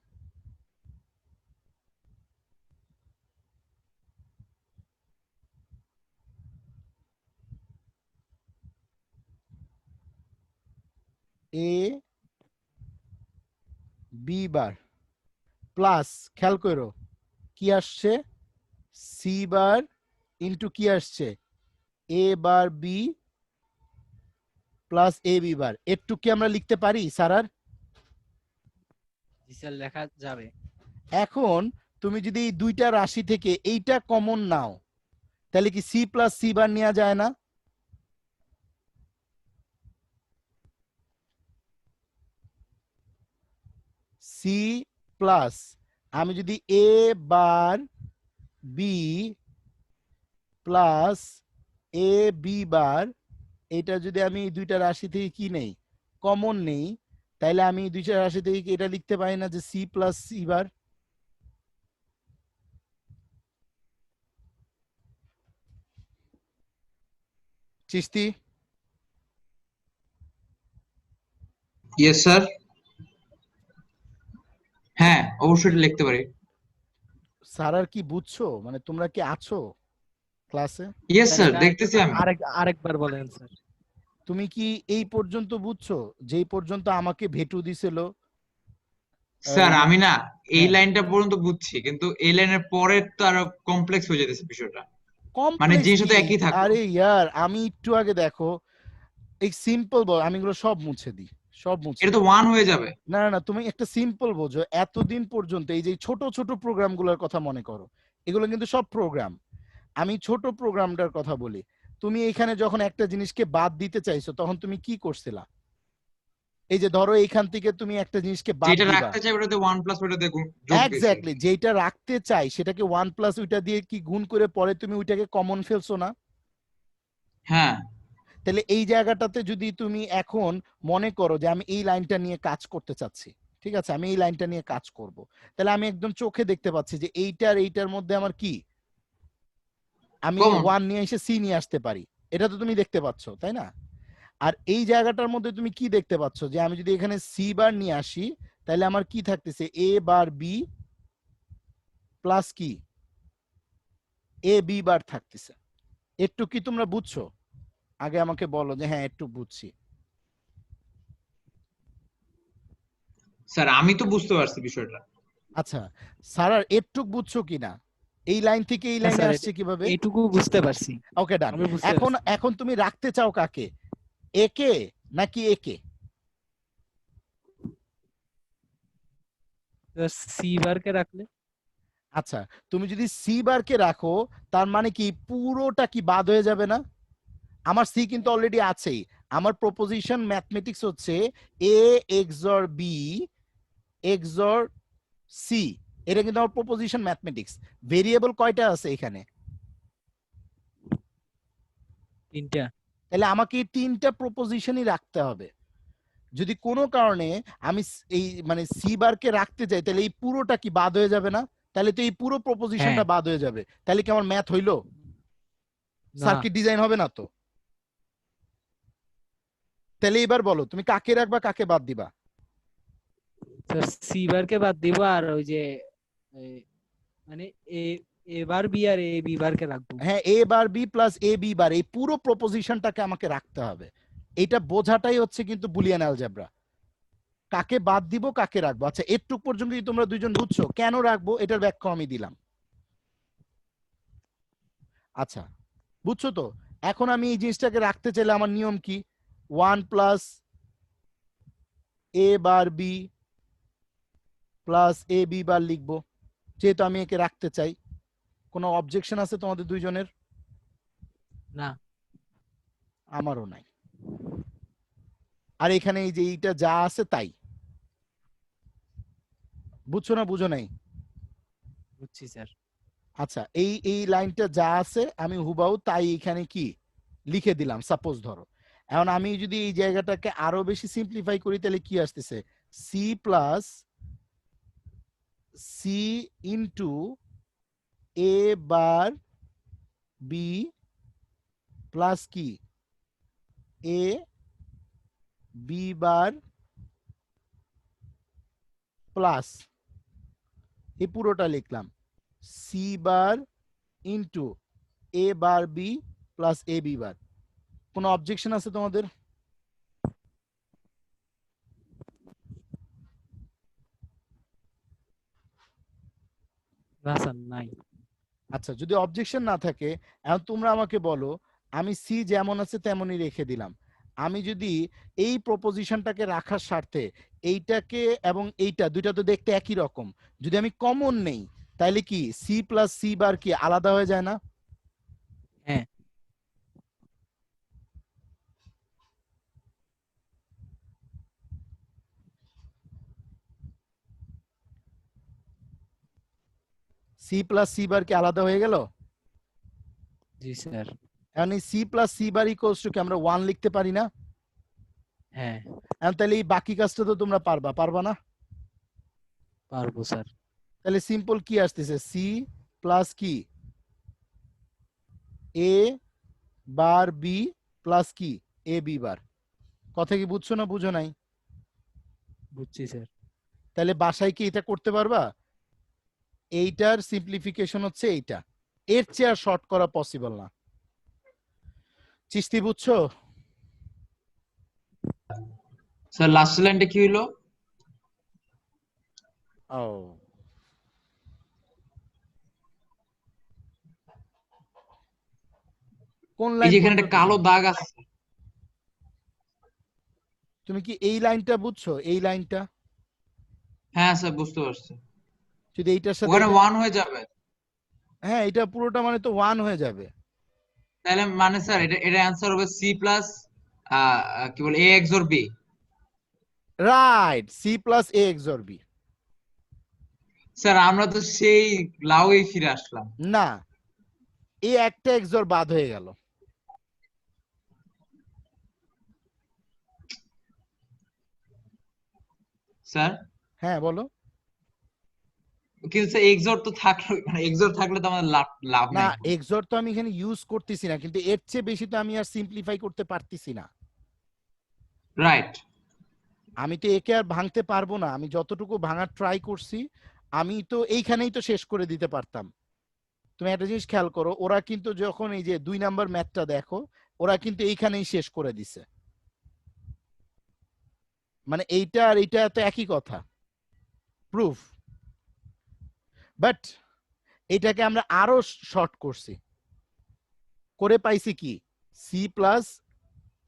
এ বি বার প্লাস, খেয়াল করো কি আসছে, সি বার ইন্টু কি আসছে, এ বার বি প্লাস এ বি বার, একটু কি আমরা লিখতে পারি স্যার? জি স্যার, লেখা যাবে। এখন তুমি যদি এই দুইটা রাশি থেকে এইটা কমন নাও তাহলে কি সি প্লাস সি বার নেওয়া যায় না? সি প্লাস, আমি যদি এ বার বি প্লাস এ বি বার, এটা যদি আমি এই দুইটা রাশি থেকে কি নেই, কমন নেই, তাইলে আমি এই দুইটা রাশি থেকে কি এটা লিখতে পারি না যে সি প্লাস সি বার? চিস্তি, ইয়েস স্যার, হ্যাঁ অবশ্যই এটা লিখতে পারি। স্যার আর কি বুঝছো, মানে তোমরা কি আছো ক্লাসে? ইয়েস স্যার স্যার, এটা দেখতেছি আমি। আরেকবার বলেন স্যার। তুমি কি এই পর্যন্ত বুঝছো, যেই পর্যন্ত আমাকে ভেটু দিছিল? স্যার ইয়ে, আমি না এই হ্যাঁ, লাইনটা পর্যন্ত বুঝছি, কিন্তু এই লাইনের পরের তো আরো কমপ্লেক্স হয়ে যেতেছে বিষয়টা, মানে কমপ্লেক্স জিনিসটা কি? তো একই থাকলো। আরে ইয়ার, আমি একটু আগে দেখো, এই সিম্পল বল, আমি এগুলো সব মুছে দিই, সব মুছে এটা তো দিই। 1 হয়ে যাবে। না না না, তুমি একটা সিম্পল বোঝো, এতদিন পর্যন্ত এই যে ছোট ছোট প্রোগ্রামগুলোর কথা মনে করো, এগুলো কিন্তু সব প্রোগ্রাম, আমি ছোট প্রোগ্রামটার কথা বলি। তুমি এখানে যখন একটা জিনিসকে বাদ দিতে চাইছো তখন তুমি কি করছিলা, এই যে ধরো এইখান থেকে তুমি একটা জিনিসকে বাদ যেটা দিবা, রাখতে চাই ওটাতে 1 প্লাস ওটাতে যোগ দিয়েছি। এক্স্যাক্টলি যেটা রাখতে চাই সেটাকে 1+ ওইটা দিয়ে কি গুণ করে পরে তুমি ওইটাকে কমন ফেলছো না? হ্যাঁ, তাহলে এই জায়গাটাতে যদি তুমি এখন মনে করো যে আমি এই লাইনটা নিয়ে কাজ করতে চাচ্ছি, ঠিক আছে, আমি এই লাইনটা নিয়ে কাজ করব, তাহলে আমি একদম চোখে দেখতে পাচ্ছি যে এইটার এইটার মধ্যে আমার কি, আমি কমন। 1 নিয়ে এসে সি নিয়ে আসতে পারি, এটা তো তুমি দেখতে পাচ্ছ তাই না? আর এই জায়গাটার মধ্যে তুমি কি দেখতে পাচ্ছ যে আমি যদি এখানে সি বার নিয়ে আসি তাহলে আমার কি থাকতেছে, এ বার বি প্লাস কি এ বি বার থাকতেছে। একটু কি তোমরা বুঝছো? আগে আমাকে বলো যে হ্যাঁ একটু বুঝছি। স্যার আমি তো বুঝতে পারছি বিষয়টা। আচ্ছা স্যার আর একটু বুঝছো কিনা? এই লাইন থেকে এই হ্যাঁ লাইনে স্যার, আসছে কিভাবে? এইটুকু বুঝতে পারছি, ওকে ডান। আমি বুঝতে এখন পারছি। এখন তুমি রাখতে চাও কাকে, একে নাকি একে? সি বারকে রাখলে? আচ্ছা তুমি যদি সি বারকে রাখো তার মানে কি পুরোটা কি বাদ হয়ে যাবে না? আমার সি কিন্তু অলরেডি আছেই। আমার প্রপোজিশন ম্যাথমেটিক্স হচ্ছে এ এক্সর বি এক্সর সি, এটা কিন্তু আমার প্রপোজিশন ম্যাথমেটিক্স। ভেরিয়েবল কয়টা আছে এখানে? 3টা। তাহলে আমাকে এই 3টা প্রপোজিশনই রাখতে হবে। যদি কোনো কারণে আমি এই মানে সি বারকে রাখতে চাই তাহলে এই পুরোটা কি বাদ হয়ে যাবে না? তাহলে তো এই পুরো হ্যাঁ। প্রপোজিশনটা বাদ হয়ে যাবে, তাহলে কি আমার ম্যাথ হইলো? না সার্কিট ডিজাইন হবে না তো। তাহলে এবার বলো তুমি কাকে রাখবা কাকে বাদ দিবা? স্যার, সি বারকে বাদ দিব, আর ওই যে এ, মানে এ A bar B R A B বারকে রাখবো। হ্যাঁ এ বার বি প্লাস এ বি বার এই পুরো প্রপোজিশনটাকে আমাকে রাখতে হবে। এটা বোঝাটাই হচ্ছে কিন্তু বুলিয়ান অ্যালজেব্রা। কাকে বাদ দিব কাকে রাখবো। আচ্ছা এটুক পর্যন্ত কি তোমরা দুইজন বুঝছো কেন রাখবো এটার ব্যাখ্যা আমি দিলাম। আচ্ছা বুঝছো তো? এখন আমি এই জিনিসটাকে রাখতে চাইলে আমার নিয়ম কি? 1 plus A bar B plus A B বার লিখবো, যেহেতু আমি একে রাখতে চাই। কোনো অবজেকশন আছে তোমাদের দুইজনের? না। আমারও নাই। আর এখানে এই যে এইটা যা আছে তাই, বুঝছো না বুঝো নাই? বুঝছি স্যার। আচ্ছা এই এই লাইনটা যা আছে আমি হুবাহু তাই এখানে কি লিখে দিলাম সাপোজ ধরো। এখন আমি যদি এই জায়গাটাকে আরো বেশি সিম্পলিফাই করি তাহলে কি আসতেছে? C plus C into A bar B plus কি এ বি বার প্লাস এই পুরোটা লিখলাম C bar into A bar B plus A B বার। কোনো অবজেকশন আছে তোমাদের? না স্যার, নাই। আচ্ছা যদি অবজেকশন না থাকে এখন তোমরা আমাকে বলো, আমি সি যেমন আছে তেমনই রেখে দিলাম। আমি যদি এই প্রপোজিশনটাকে রাখার স্বার্থে এইটাকে এবং এইটা দুইটা তো দেখতে একই রকম, যদি আমি কমন নেই তাহলে কি সি প্লাস সি বার কি আলাদা হয়ে যায় না? হ্যাঁ। সি প্লাস সি বার কি আলাদা হয়ে গেল? জি স্যার। এখন এই C plus C bar equals to কি আমরা 1 লিখতে পারি না? হ্যাঁ, এখন তাহলে এই বাকি কাজটা তো তোমরা পারবা পারবা না? পারবো স্যার। তাহলে সিম্পল কি আসতেছে সি প্লাস কি এ বার বি প্লাস কি এ বি বার। কথা কি বুঝছো না বুঝো নাই? বুঝছি স্যার। তাহলে বাসায় কি এটা করতে পারবা? এইটার সিম্পলিফিকেশন হচ্ছে এইটা, এর চেয়ে আর শর্ট করা পসিবল না। চিস্তি বুঝছো? স্যার লাস্ট লাইনটা কি হইলো? ও কোন এই লাইন যে এখানে একটা পর্যন্ত? কালো দাগ আছে। তুমি কি এই লাইনটা বুঝছো এই লাইনটা? হ্যাঁ স্যার বুঝতে পারছি। যদি এইটার সাথে ওখানে এটা, 1 হয়ে যাবে। হ্যাঁ এটা পুরোটা মানে তো 1 হয়ে যাবে। তাহলে মানে স্যার এটা এটা অ্যান্সার হবে সি প্লাস কি বলে A XOR B. Right, C plus A XOR B. Sir আমরা তো সেই লাউই ফিরে আসলাম। না, এই একটা এক্সর বাদ হয়ে গেল। স্যার হ্যাঁ বলো। কিন্তু স্যার এক্সর তো থাকলো, মানে এক্সর থাকলে তো আমাদের লাভ লাভ না নাই। এক্সর তো আমি এখানে ইউজ করতেছি না, কিন্তু এর চেয়ে বেশি তো আমি আর সিম্পলিফাই করতে পারতেছি না। রাইট। আমি তো একে আর ভাঙতে পারবো না, আমি যতটুকু ভাঙার ট্রাই করছি আমি তো এইখানেই তো শেষ করে দিতে পারতাম। তুমি একটা জিনিস খেয়াল করো, ওরা কিন্তু যখন এই যে 2 নাম্বার ম্যাথটা দেখো, ওরা কিন্তু এইখানেই শেষ করে দিছে। মানে এইটা আর এইটা তো একই কথা, প্রুফ। বাট এটাকে আমরা আরো শর্ট করছি, করে পাইছি কি C plus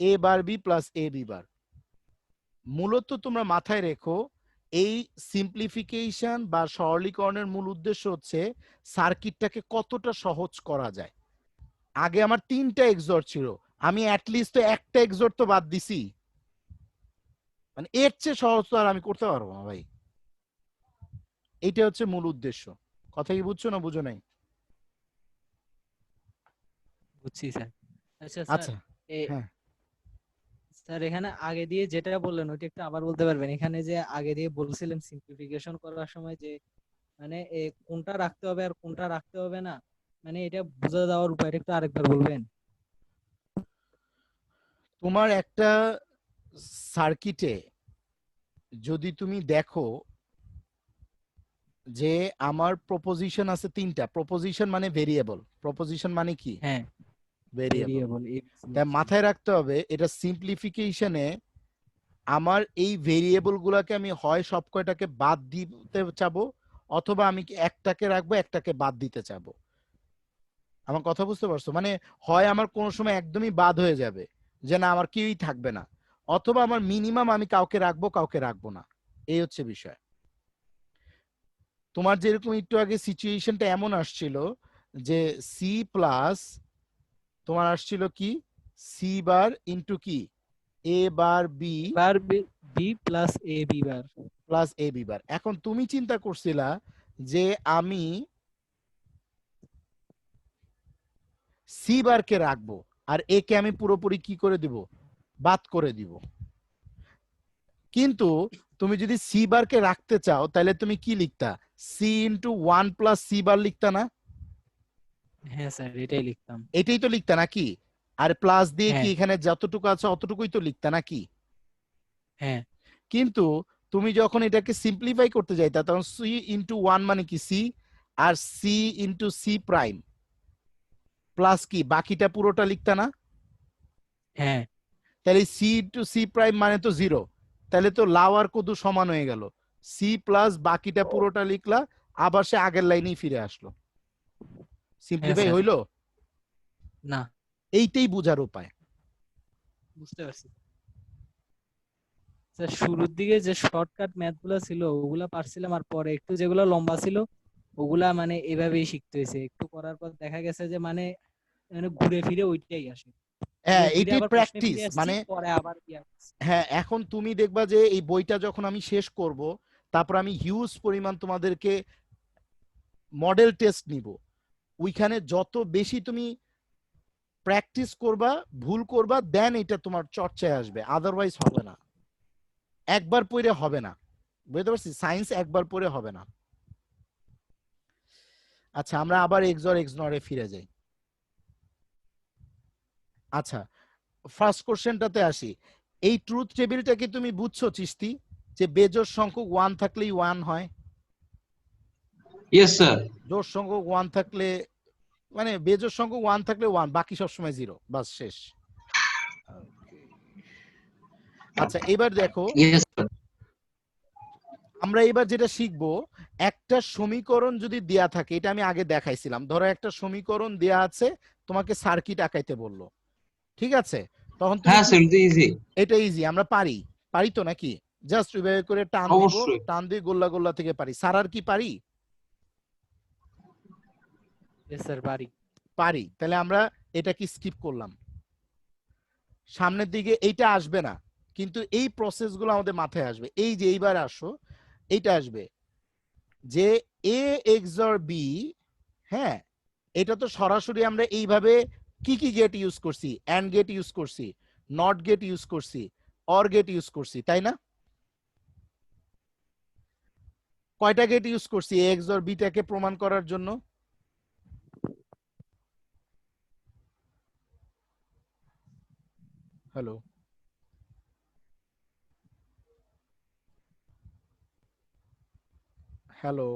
A bar B plus A B বার। মূলত তোমরা মাথায় রেখো, এই সিম্পলিফিকেশন বা সরলীকরণের মূল উদ্দেশ্য হচ্ছে সার্কিটটাকে কতটা সহজ করা যায়। আগে আমার 3টা এক্সর ছিল, আমি অ্যাটলিস্ট তো একটা এক্সর তো বাদ দিছি, মানে এর চেয়ে সহজ তো আর আমি করতে পারবো না ভাই। এইটা হচ্ছে মূল উদ্দেশ্য। কথা কি বুঝছো না বুঝো নাই? বুঝছি স্যার। আচ্ছা স্যার, আচ্ছা, হ্যাঁ। স্যার এখানে আগে দিয়ে যেটা বললেন ওইটা একটু আবার বলতে পারবেন? এখানে যে আগে দিয়ে বলছিলেন সিম্পলিফিকেশন করার সময় যে মানে কোনটা রাখতে হবে আর কোনটা রাখতে হবে না, মানে এটা বুঝা দেওয়ার উপায়টা একটু আরেকবার বলবেন? তোমার একটা সার্কিটে যদি তুমি দেখো যে আমার প্রপোজিশন আছে 3টা, প্রপোজিশন মানে ভেরিয়েবল, প্রপোজিশন মানে কি হ্যাঁ, ভেরিয়েবল। ভেরিয়েবল তাই মাথায় রাখতে হবে এটা সিম্পলিফিকেশনে আমার এই ভেরিয়েবল গুলাকে আমি হয় সব কয়টাকে বাদ দিতে চাবো, অথবা আমি কি একটাকে রাখবো একটাকে বাদ দিতে চাবো। আমার কথা বুঝতে পারছো? মানে হয় আমার কোনো সময় একদমই বাদ হয়ে যাবে, যে না আমার কেউই থাকবে না, অথবা আমার মিনিমাম আমি কাউকে রাখবো কাউকে রাখবো না। এই হচ্ছে বিষয়। তোমার যেরকম একটু আগে সিচুয়েশনটা এমন আসছিল যে সি প্লাস তোমার আসছিল কি সি বার ইন্টু কি এ বার বি এবার বি প্লাস এ বি বার। প্লাস এ বি বার। এখন তুমি চিন্তা করছিলা যে আমি সি বারকে রাখবো আর একে আমি পুরোপুরি কি করে দিব, বাদ করে দিব। কিন্তু তুমি যদি সি বারকে রাখতে চাও তাহলে তুমি কি লিখতা, C into 1 plus C bar লিখতা না? হ্যাঁ স্যার, এটাই লিখতাম। এটাই তো লিখতা নাকি? আর প্লাস দিয়ে কি হ্যাঁ, এখানে যতটুকু আছে অতটুকুই তো লিখতা নাকি? হ্যাঁ, কিন্তু তুমি যখন এটাকে সিম্পলিফাই করতে যাইতা তখন সি ইন্টু 1 মানে কি সি, আর C into C prime plus কি বাকিটা পুরোটা লিখতা না? হ্যাঁ, তাহলে সি ইন্টু সি প্রাইম মানে তো 0। তাহলে তো লাউ আর কদু সমান হয়ে গেল। সি প্লাস বাকিটা পুরোটা লিখলা, আবার সে আগের লাইনেই ফিরে আসলো। হ্যাঁ সিম্পলিফাই স্যার। হইলো? না, এইটাই বোঝার উপায়। বুঝতে পারছি স্যার। শুরুর দিকে যে শর্টকাট ম্যাথ গুলো ছিল ওগুলা পারছিলাম, আর পরে একটু যেগুলো লম্বা ছিল ওগুলা মানে এভাবেই শিখতে হয়েছে। একটু করার পর দেখা গেছে যে মানে মানে ঘুরে ফিরে ওইটাই আসে। ঘুরে হ্যাঁ, ফিরে এইটাই আবার প্রশ্নে প্র্যাকটিস ফিরে আসছি, মানে। পরে আবার আসছি। হ্যাঁ, এখন তুমি দেখবা যে এই বইটা যখন আমি শেষ করব, তারপর আমি হিউজ পরিমাণ তোমাদেরকে মডেল টেস্ট নিব। ওইখানে যত বেশি তুমি প্র্যাকটিস করবা, ভুল করবা, দেন এটা তোমার চর্চায় আসবে, আদারওয়াইজ হবে না। একবার পড়ে হবে না, বুঝতে পারছি? সায়েন্স একবার পড়ে হবে না। আচ্ছা, আমরা আবার এক্সর এক্স নরে ফিরে যাই। আচ্ছা, ফার্স্ট কোশ্চেনটাতে আসি। এই ট্রুথ টেবিলটা কি তুমি বুঝছো চিস্তি, যে বেজোড় সংখ্যক 1 থাকলেই 1 হয়? Yes sir. জোড় সংখ্যক 1 থাকলে মানে বেজোড় সংখ্যক 1 থাকলে 1, বাকি সব সময় 0, বাস শেষ। আচ্ছা, এবার দেখো ইয়েস স্যার। আমরা এবার যেটা শিখবো, একটা সমীকরণ যদি দেয়া থাকে, এটা আমি আগে দেখাইছিলাম, ধরো একটা সমীকরণ দেয়া আছে, তোমাকে সার্কিট আঁকাইতে বললো, ঠিক আছে? তখন তুমি হ্যাঁ কি, স্যার, এটা ইজি। এটা ইজি, আমরা পারি, পারি তো নাকি? জাস্ট ওইভাবে করে টান দিব, অবশ্যই। টান দিয়ে গোল্লা গোল্লা থেকে পারি। সারার কি পারি? Yes, স্যার পারি। পারি। তাহলে আমরা এটা কি স্কিপ করলাম, সামনের দিকে এইটা আসবে না, কিন্তু এই প্রসেসগুলো আমাদের মাথায় আসবে। এই যে এইবার আসো, এইটা আসবে যে এ এক্সর বি, হ্যাঁ, এটা তো সরাসরি আমরা এইভাবে কি কি গেট ইউজ করছি, এন্ড গেট ইউজ করছি, নট গেট ইউজ করছি, অর গেট ইউজ করছি, তাই না? কয়টা গেট ইউজ করছি এ এক্সর বিটাকে প্রমাণ করার জন্য? হ্যালো, হ্যালো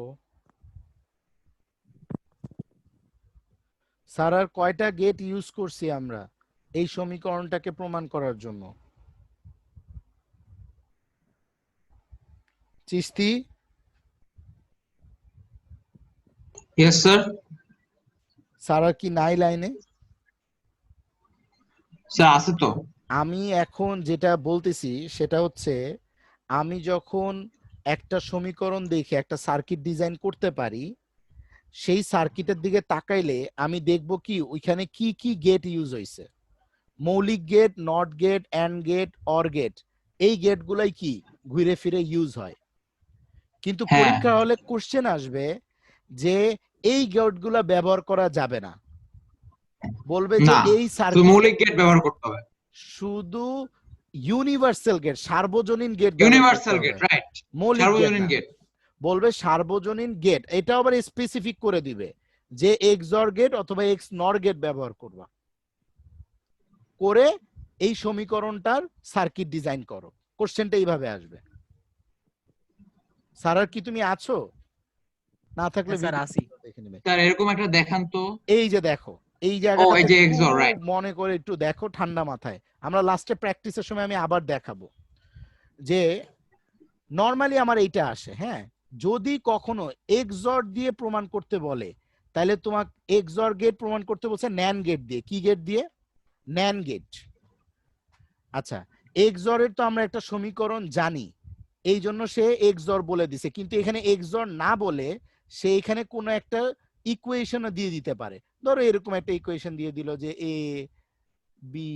স্যার, আর কয়টা গেট ইউজ করছি আমরা এই সমীকরণটাকে প্রমাণ করার জন্য? Chishti, yes sir. স্যার আর কি নাই লাইনে? স্যার আছে তো। আমি এখন যেটা বলতেছি সেটা হচ্ছে, আমি যখন একটা সমীকরণ দেখে একটা সার্কিট ডিজাইন করতে পারি, সেই সার্কিটের দিকে তাকাইলে আমি দেখব কি ওইখানে কি কি গেট ইউজ হয়েছে। মৌলিক gate, not gate, and gate, or gate, এই গেটগুলাই কি ঘুরে ফিরে ইউজ হয়। কিন্তু হ্যাঁ, পরীক্ষা হলে কোশ্চেন আসবে যে এই গেটগুলা ব্যবহার করা যাবে না, বলবে যে না, এই তো সার্কিট মৌলিক গেট ব্যবহার করতে হবে। শুধু ইউনিভার্সাল গেট, সার্বজনীন গেট ব্যবহার করতে ইউনিভার্সাল হবে, গেট, রাইট। মৌলিক গেট সার্বজনীন না। গেট। বলবে সার্বজনীন গেট, এটা আবার স্পেসিফিক করে দিবে যে এক্সঅর গেট অথবা এক্স নর গেট ব্যবহার করবা, করে এই সমীকরণটার সার্কিট ডিজাইন করো। কোশ্চেনটা এইভাবে আসবে। স্যার আর কি তুমি আছো? না থাকলে হ্যাঁ স্যার ভিডিও আসি। দেখে নেবে। স্যার এরকম একটা দেখান তো। এই যে দেখো, এই ও, জায়গাটাতে এই যে খুব এক্সর, রাইট। মনে করে একটু দেখো ঠান্ডা মাথায়। আমরা লাস্টে প্র্যাকটিসের সময় আমি আবার দেখাবো যে নরমালি আমার এইটা আসে। হ্যাঁ, যদি কখনো এক্সঅর দিয়ে প্রমাণ করতে বলে, তাহলে তোমাকে এক্সঅর গেট প্রমাণ করতে বলছে ন্যান গেট দিয়ে। কি গেট দিয়ে? NAND gate. আচ্ছা, এক্সঅর এর তো আমরা একটা সমীকরণ জানি, এই জন্য সে এক্সঅর বলে দিছে, কিন্তু এখানে এক্সঅর না বলে সে এখানে কোনো একটা ইকুয়েশনও দিয়ে দিতে পারে। ধরো এরকম একটা ইকুয়েশন দিয়ে দিল যে এ বি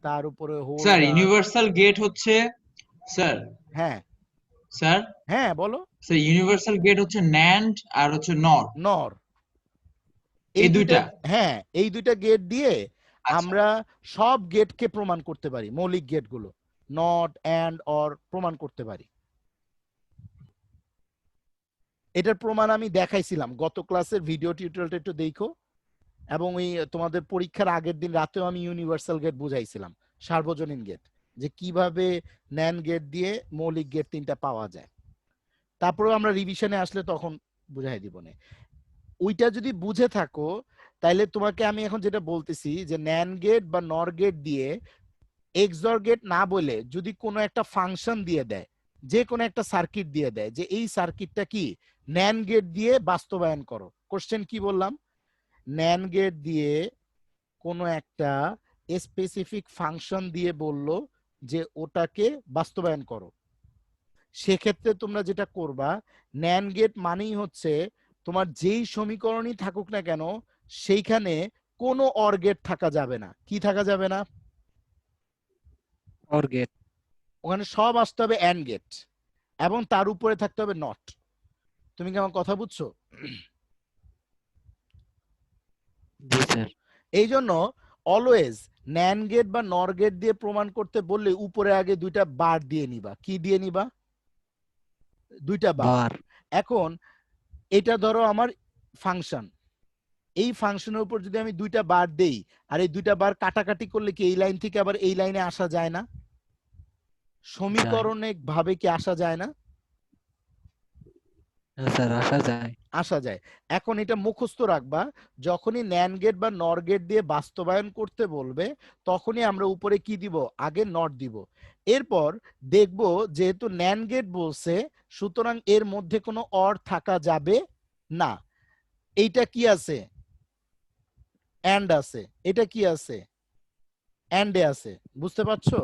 তার উপরে স্যার হোল্ডার। ইউনিভার্সাল গেট হচ্ছে, স্যার হ্যাঁ স্যার হ্যাঁ বলো। স্যার ইউনিভার্সাল গেট হচ্ছে ন্যান্ড আর হচ্ছে নর, নর, এই এই দুইটা। দুইটা। হ্যাঁ, এই দুইটা গেট দিয়ে আচ্ছা, আমরা সব গেটকে প্রমাণ করতে পারি, মৌলিক গেটগুলো নট অ্যান্ড অর প্রমাণ করতে পারি। এটার প্রমাণ আমি দেখাইছিলাম গত ক্লাসের ভিডিও টিউটোরিয়ালটা, একটু দেখো। এবং ওই তোমাদের পরীক্ষার আগের দিন রাতেও আমি ইউনিভার্সাল গেট বুঝাইছিলাম, সার্বজনীন গেট, যে কিভাবে ন্যান গেট দিয়ে মৌলিক গেট তিনটা পাওয়া যায়। তারপরে আমরা রিভিশনে আসলে তখন বুঝাই দিব না। ওইটা যদি বুঝে থাকো, তাইলে তোমাকে আমি এখন যেটা বলতেছি যে ন্যান গেট বা নর গেট দিয়ে এক্সঅর গেট না বলে যদি কোনো একটা ফাংশন দিয়ে দেয়, যে কোনো একটা সার্কিট দিয়ে দেয় যে এই সার্কিটটা কি ন্যান গেট দিয়ে বাস্তবায়ন করো। কোশ্চেন কি বললাম? ন্যান গেট দিয়ে কোনো একটা স্পেসিফিক ফাংশন দিয়ে বলল যে ওটাকে বাস্তবায়ন করো। সেক্ষেত্রে তোমরা যেটা করবা, ন্যান গেট মানেই হচ্ছে তোমার যেই সমীকরণই থাকুক না কেন সেইখানে কোনো অর গেট থাকা যাবে না। কি থাকা যাবে না? OR gate. ওখানে সব আসতে হবে অ্যান্ড গেট, এবং তার উপরে থাকতে হবে নট। তুমি কি আমার কথা বুঝছো? জি স্যার। এই জন্য অলওয়েজ ন্যান গেট বা নর গেট দিয়ে প্রমাণ করতে বললে উপরে আগে দুইটা বার দিয়ে নিবা। কি দিয়ে নিবা? দুইটা বার। বার। এখন এটা ধরো আমার ফাংশন, এই ফাংশনের উপর যদি আমি দুইটা বার দেই, আর এই দুইটা বার কাটাকাটি করলে কি এই লাইন থেকে আবার এই লাইনে আসা যায় না? সমীকরণিক ভাবে কি আসা যায় না? হ্যাঁ স্যার আসা যায়। আসা যায়। এখন এটা মুখস্থ রাখবা, যখনই ন্যান গেট বা নর গেট দিয়ে বাস্তবায়ন করতে বলবে তখনই আমরা উপরে কি দিব? আগে নট দিব। এরপর দেখব যেহেতু ন্যান গেট বলছে, সুতরাং এর মধ্যে কোনো অর থাকা যাবে না। এইটা কি আছে? অ্যান্ড আছে। এটা কি আছে? অ্যান্ডে আছে। বুঝতে পারছো?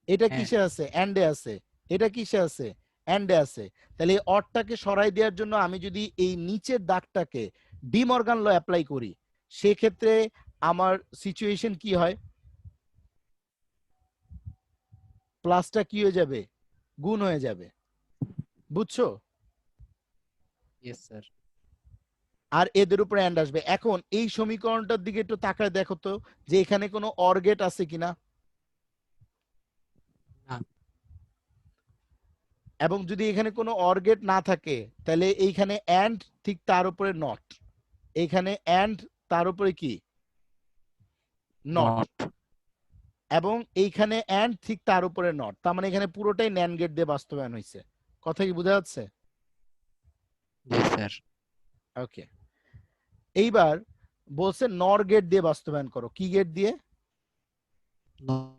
এটা হ্যাঁ কিসে আছে? অ্যান্ডে আছে। এটা কিসে আছে? অ্যান্ডে আছে। তাহলে এই অরটাকে সরাই দেওয়ার জন্য আমি যদি এই নিচের দাগটাকে ডি মর্গান ল অ্যাপ্লাই করি, সেক্ষেত্রে আমার সিচুয়েশন কি হয়? প্লাসটা কি হয়ে যাবে? গুণ হয়ে যাবে। বুঝছো? Yes sir. আর এদের উপরে অ্যান্ড আসবে। এখন এই সমীকরণটার দিকে একটু তাকায় দেখো তো যে এখানে কোনো অর গেট আছে কিনা। না। এবং যদি এখানে কোনো অর গেট না থাকে তাহলে এইখানে অ্যান্ড ঠিক তার উপরে নট, এইখানে অ্যান্ড তার উপরে কি? নট। নট। এবং এইখানে অ্যান্ড ঠিক তার উপরে নট। তার মানে এখানে পুরোটাই ন্যান গেট দিয়ে বাস্তবায়ন হয়েছে। কথা কি বোঝা যাচ্ছে? জি স্যার। ওকে, এইবার বলছে নর গেট দিয়ে বাস্তবায়ন করো। কি গেট দিয়ে?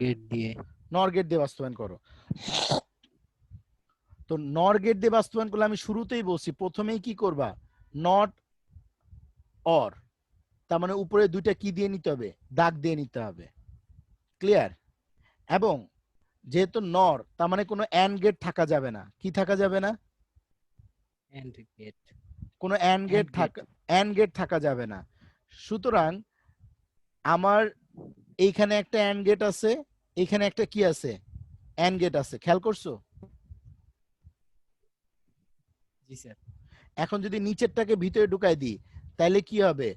গেট দিয়ে। নর গেট দিয়ে বাস্তবায়ন করো। তো নর গেট দিয়ে বাস্তবায়ন করলে আমি শুরুতেই বলছি প্রথমেই কি করবা, নট অর, তার মানে উপরে দুইটা কি দিয়ে নিতে হবে, দাগ দিয়ে নিতে হবে। ক্লিয়ার? এবং যেহেতু নর, তার মানে কোনো এন্ড গেট থাকা যাবে না। কি থাকা যাবে না? AND gate. কোনো AND gate AND gate. AND gate থাকা যাবে না। সুতরাং আমার এইখানে একটা এন্ড গেট আছে, এইখানে একটা কি আছে, এন্ড গেট আছে। খেয়াল করছো? জি স্যার। এখন যদি নিচেরটাকে ভিতরে ঢুকাই দিই তাহলে কি হবে,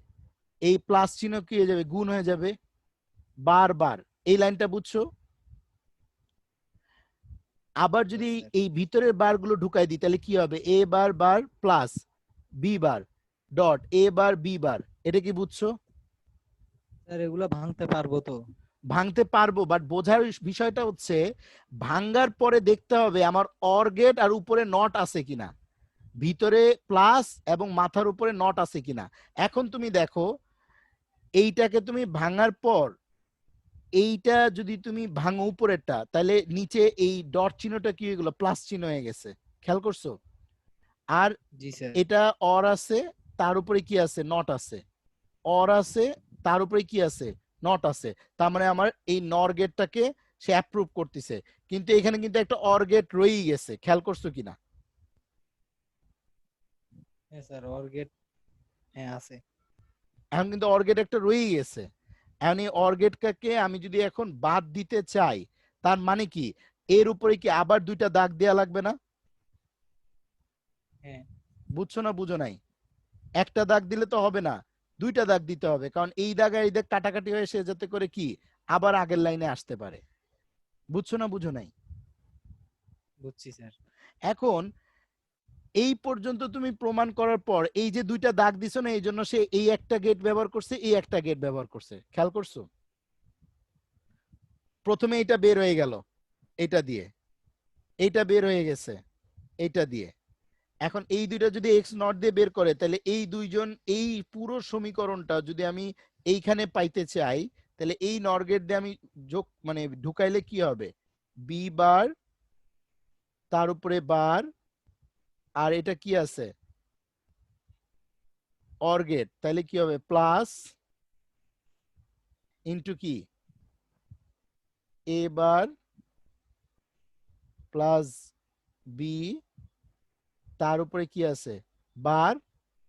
এই প্লাস চিহ্ন কি হয়ে যাবে, গুণ হয়ে যাবে বারবার। এই লাইনটা বুঝছো? আবার যদি স্যার। এই ভিতরের বারগুলো ঢুকাই দিই তাহলে কি হবে, A bar bar plus B bar dot A bar B bar. এটা কি বুঝছো? স্যার এগুলো ভাঙতে পারবো তো? ভাঙতে পারবো, বাট বোঝার বিষয়টা হচ্ছে ভাঙ্গার পরে দেখতে হবে আমার অর গেট আর উপরে নট আছে কিনা, ভিতরে প্লাস এবং মাথার উপরে নট আছে কিনা। এখন তুমি দেখো এইটাকে তুমি ভাঙার পর এইটা যদি তুমি ভাঙো উপরেরটা, তাহলে নিচে এই ডট চিহ্নটা কি হয়ে গেল, প্লাস চিহ্ন হয়ে গেছে। খেয়াল করছো? আর জি স্যার। এটা অর আছে, তার উপরে কি আছে, নট আছে। অর আছে, তার উপরে কি আছে, নট আছে। তার মানে আমার এই নর গেটটাকে সে অ্যাপ্রুভ করতেছে। কিন্তু এখানে কিন্তু একটা অর গেট রয়েই গেছে। খেয়াল করছো কিনা? হ্যাঁ স্যার, অর গেট হ্যাঁ আছে। এখন কিন্তু অর গেট একটা রয়েই গেছে। এখন এই অর গেটটাকে আমি যদি এখন বাদ দিতে চাই, তার মানে কি এর উপরে কি আবার দুইটা দাগ দেয়া লাগবে না? হ্যাঁ। বুঝছো না বুঝো নাই? একটা দাগ দিলে তো হবে না, দুইটা দাগ দিতে হবে, কারণ এই দাগ আর এই দাগ কাটাকাটি হয়ে সে যাতে করে কি আবার আগের লাইনে আসতে পারে। বুঝছো না বুঝো নাই? বুঝছি স্যার। এখন এই পর্যন্ত তুমি প্রমাণ করার পর এই যে দুইটা দাগ দিছো না, এই জন্য সে এই একটা গেট ব্যবহার করছে, এই একটা গেট ব্যবহার করছে। খেয়াল করছো? প্রথমে এটা বের হয়ে গেল এটা দিয়ে, এইটা বের হয়ে গেছে এইটা দিয়ে। এখন এই দুইটা যদি এক্স নট দিয়ে বের করে, তাহলে এই দুইজন এই পুরো সমীকরণটা যদি আমি এইখানে পাইতে চাই, তাহলে এই নর গেট দিয়ে আমি যোগ মানে ঢুকাইলে কি হবে, বি বার তার উপরে বার, আর এটা কি আছে, অর গেট, তাহলে কি হবে প্লাস ইন্টু কি এ বার প্লাস বি, তার উপরে কি আছে বার,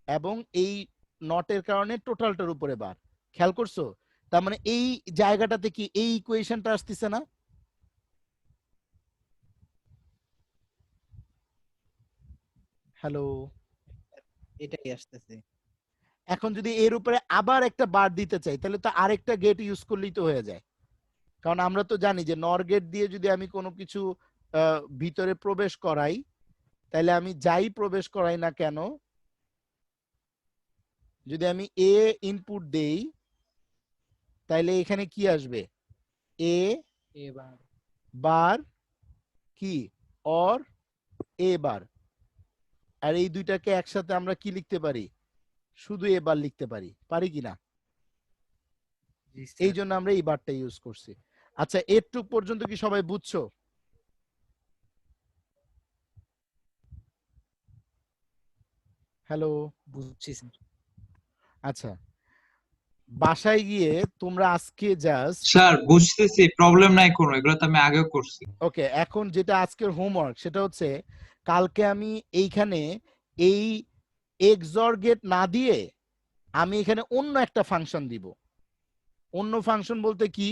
এবং এই নটের কারণে টোটালটার উপরে বার। খেয়াল করছো? তার মানে এই জায়গাটাতে কি এই ইকুয়েশনটা আসতেছে না? হ্যালো? এটাই আসতেছে। এখন যদি এর উপরে আবার একটা বার দিতে চাই তাহলে তো আরেকটা গেট ইউজ করলেই তো হয়ে যায়। কারণ আমরা তো জানি যে নর গেট দিয়ে যদি আমি কোনো কিছু ভিতরে প্রবেশ করাই, তাহলে আমি যাই প্রবেশ করাই না কেন, যদি আমি এ ইনপুট দেই তাহলে এখানে কি আসবে, এ এবার বার কি অর এ বার। আর এই দুইটাকে একসাথে আমরা কি লিখতে পারি, শুধু এ বার লিখতে পারি, পারি কিনা? জি এই স্যার। জন্য আমরা এই বারটা ইউজ করছি। আচ্ছা, এটুক পর্যন্ত কি সবাই বুঝছো? হ্যালো? বুঝছি স্যার। আচ্ছা, বাসায় গিয়ে তোমরা আজকে জাস্ট, স্যার বুঝতেছি, প্রবলেম নাই কোনো, এগুলো তো আমি আগেও করছি। ওকে, এখন যেটা আজকের হোমওয়ার্ক সেটা হচ্ছে কালকে আমি এইখানে এই এক্সঅর গেট না দিয়ে আমি এখানে অন্য একটা ফাংশন দিব। অন্য ফাংশন বলতে কি,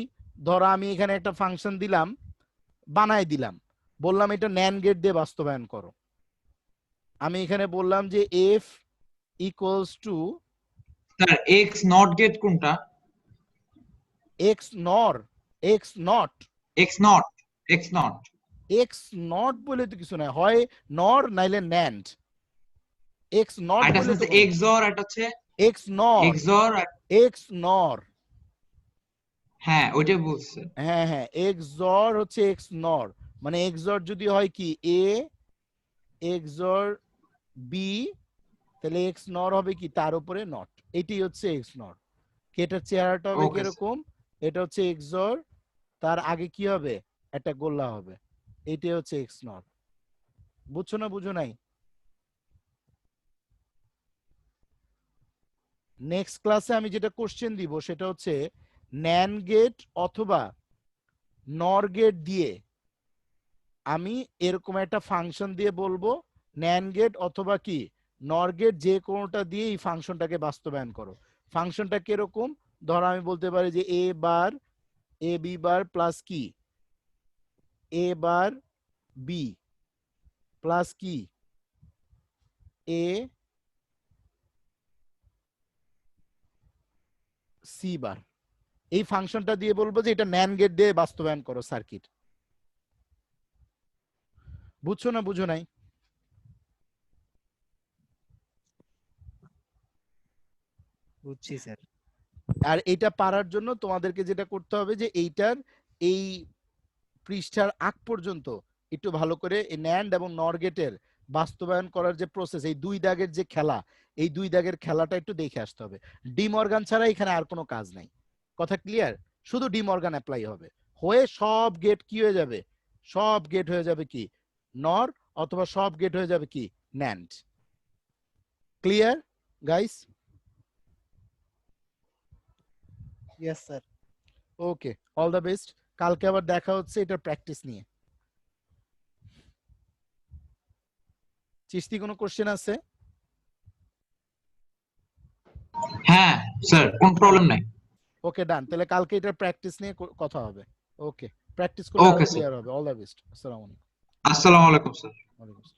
ধরো আমি এখানে একটা ফাংশন দিলাম, বানাই দিলাম, বললাম এটা ন্যান গেট দিয়ে বাস্তবায়ন করো। আমি এখানে বললাম যে F equals to sir X NOT gate কোনটা? X NOR, X NOT, X NOT, X NOT. X NOT বলে তো কিছু নাই, হয় নর নাইলে ন্যান্ড। এক্স নট আর এটা বলে তো হচ্ছে কোনো, এক্সর, এটা হচ্ছে এক্স নর, এক্সর। এক্স নর, হ্যাঁ ওইটাই বলছে। হ্যাঁ হ্যাঁ, এক্সর হচ্ছে এক্স নর, মানে এক্সর যদি হয় কি এ এক্সর বি তাহলে এক্স নর হবে কি তার উপরে নট, এটাই হচ্ছে এক্স নর। এটার চেহারাটা হবে ওকে স্যার। কিরকম, এটা হচ্ছে এক্সর, তার আগে কি হবে একটা গোল্লা হবে, এটাই হচ্ছে এক্স নর। বুঝছো না বুঝো নাই? নেক্সট ক্লাসে আমি যেটা কোশ্চেন দিব সেটা হচ্ছে ন্যান গেট অথবা নর গেট দিয়ে আমি এরকম একটা ফাংশন দিয়ে বলবো ন্যান গেট অথবা কি নর গেট, যে কোনোটা দিয়ে এই ফাংশনটাকে বাস্তবায়ন করো। ফাংশনটা কিরকম, ধরো আমি বলতে পারি যে এ bar A B bar plus কি এ বার বি প্লাস কি এ সি বার, এই ফাংশনটা দিয়ে বলবো যে এটা ন্যান গেট দিয়ে বাস্তবায়ন করো সার্কিট। বুঝছো না বুঝো নাই? বুঝছি স্যার। আর এটা পারার জন্য তোমাদেরকে যেটা করতে হবে যে এইটার এই পৃষ্ঠার আগ পর্যন্ত একটু ভালো করে এই ন্যান্ড এবং নর গেটের বাস্তবায়ন করার যে প্রসেস, এই দুই দাগের যে খেলা, এই দুই দাগের খেলাটা একটু দেখে আসতে হবে। ডি মর্গান ছাড়া এখানে আর কোনো কাজ নাই। কথা ক্লিয়ার? শুধু ডি মর্গান অ্যাপ্লাই হবে, হয়ে সব গেট কি হয়ে যাবে, সব গেট হয়ে যাবে কি নর, অথবা সব গেট হয়ে যাবে কি NAND. Clear guys? Yes sir. Okay, all the best. কালকে আবার দেখা হচ্ছে এটার প্র্যাকটিস নিয়ে। চিস্তি কোনো কোশ্চেন আছে? হ্যাঁ স্যার, কোনো প্রবলেম নাই। ওকে ডান, তাহলে কালকে এটার প্র্যাকটিস নিয়ে কথা হবে। ওকে, প্র্যাকটিস করলে আরো ওকে স্যার, ক্লিয়ার হবে। All the best. আসসালামু আলাইকুম। আসসালামু আলাইকুম স্যার। ওয়ালাইকুম আসসালাম।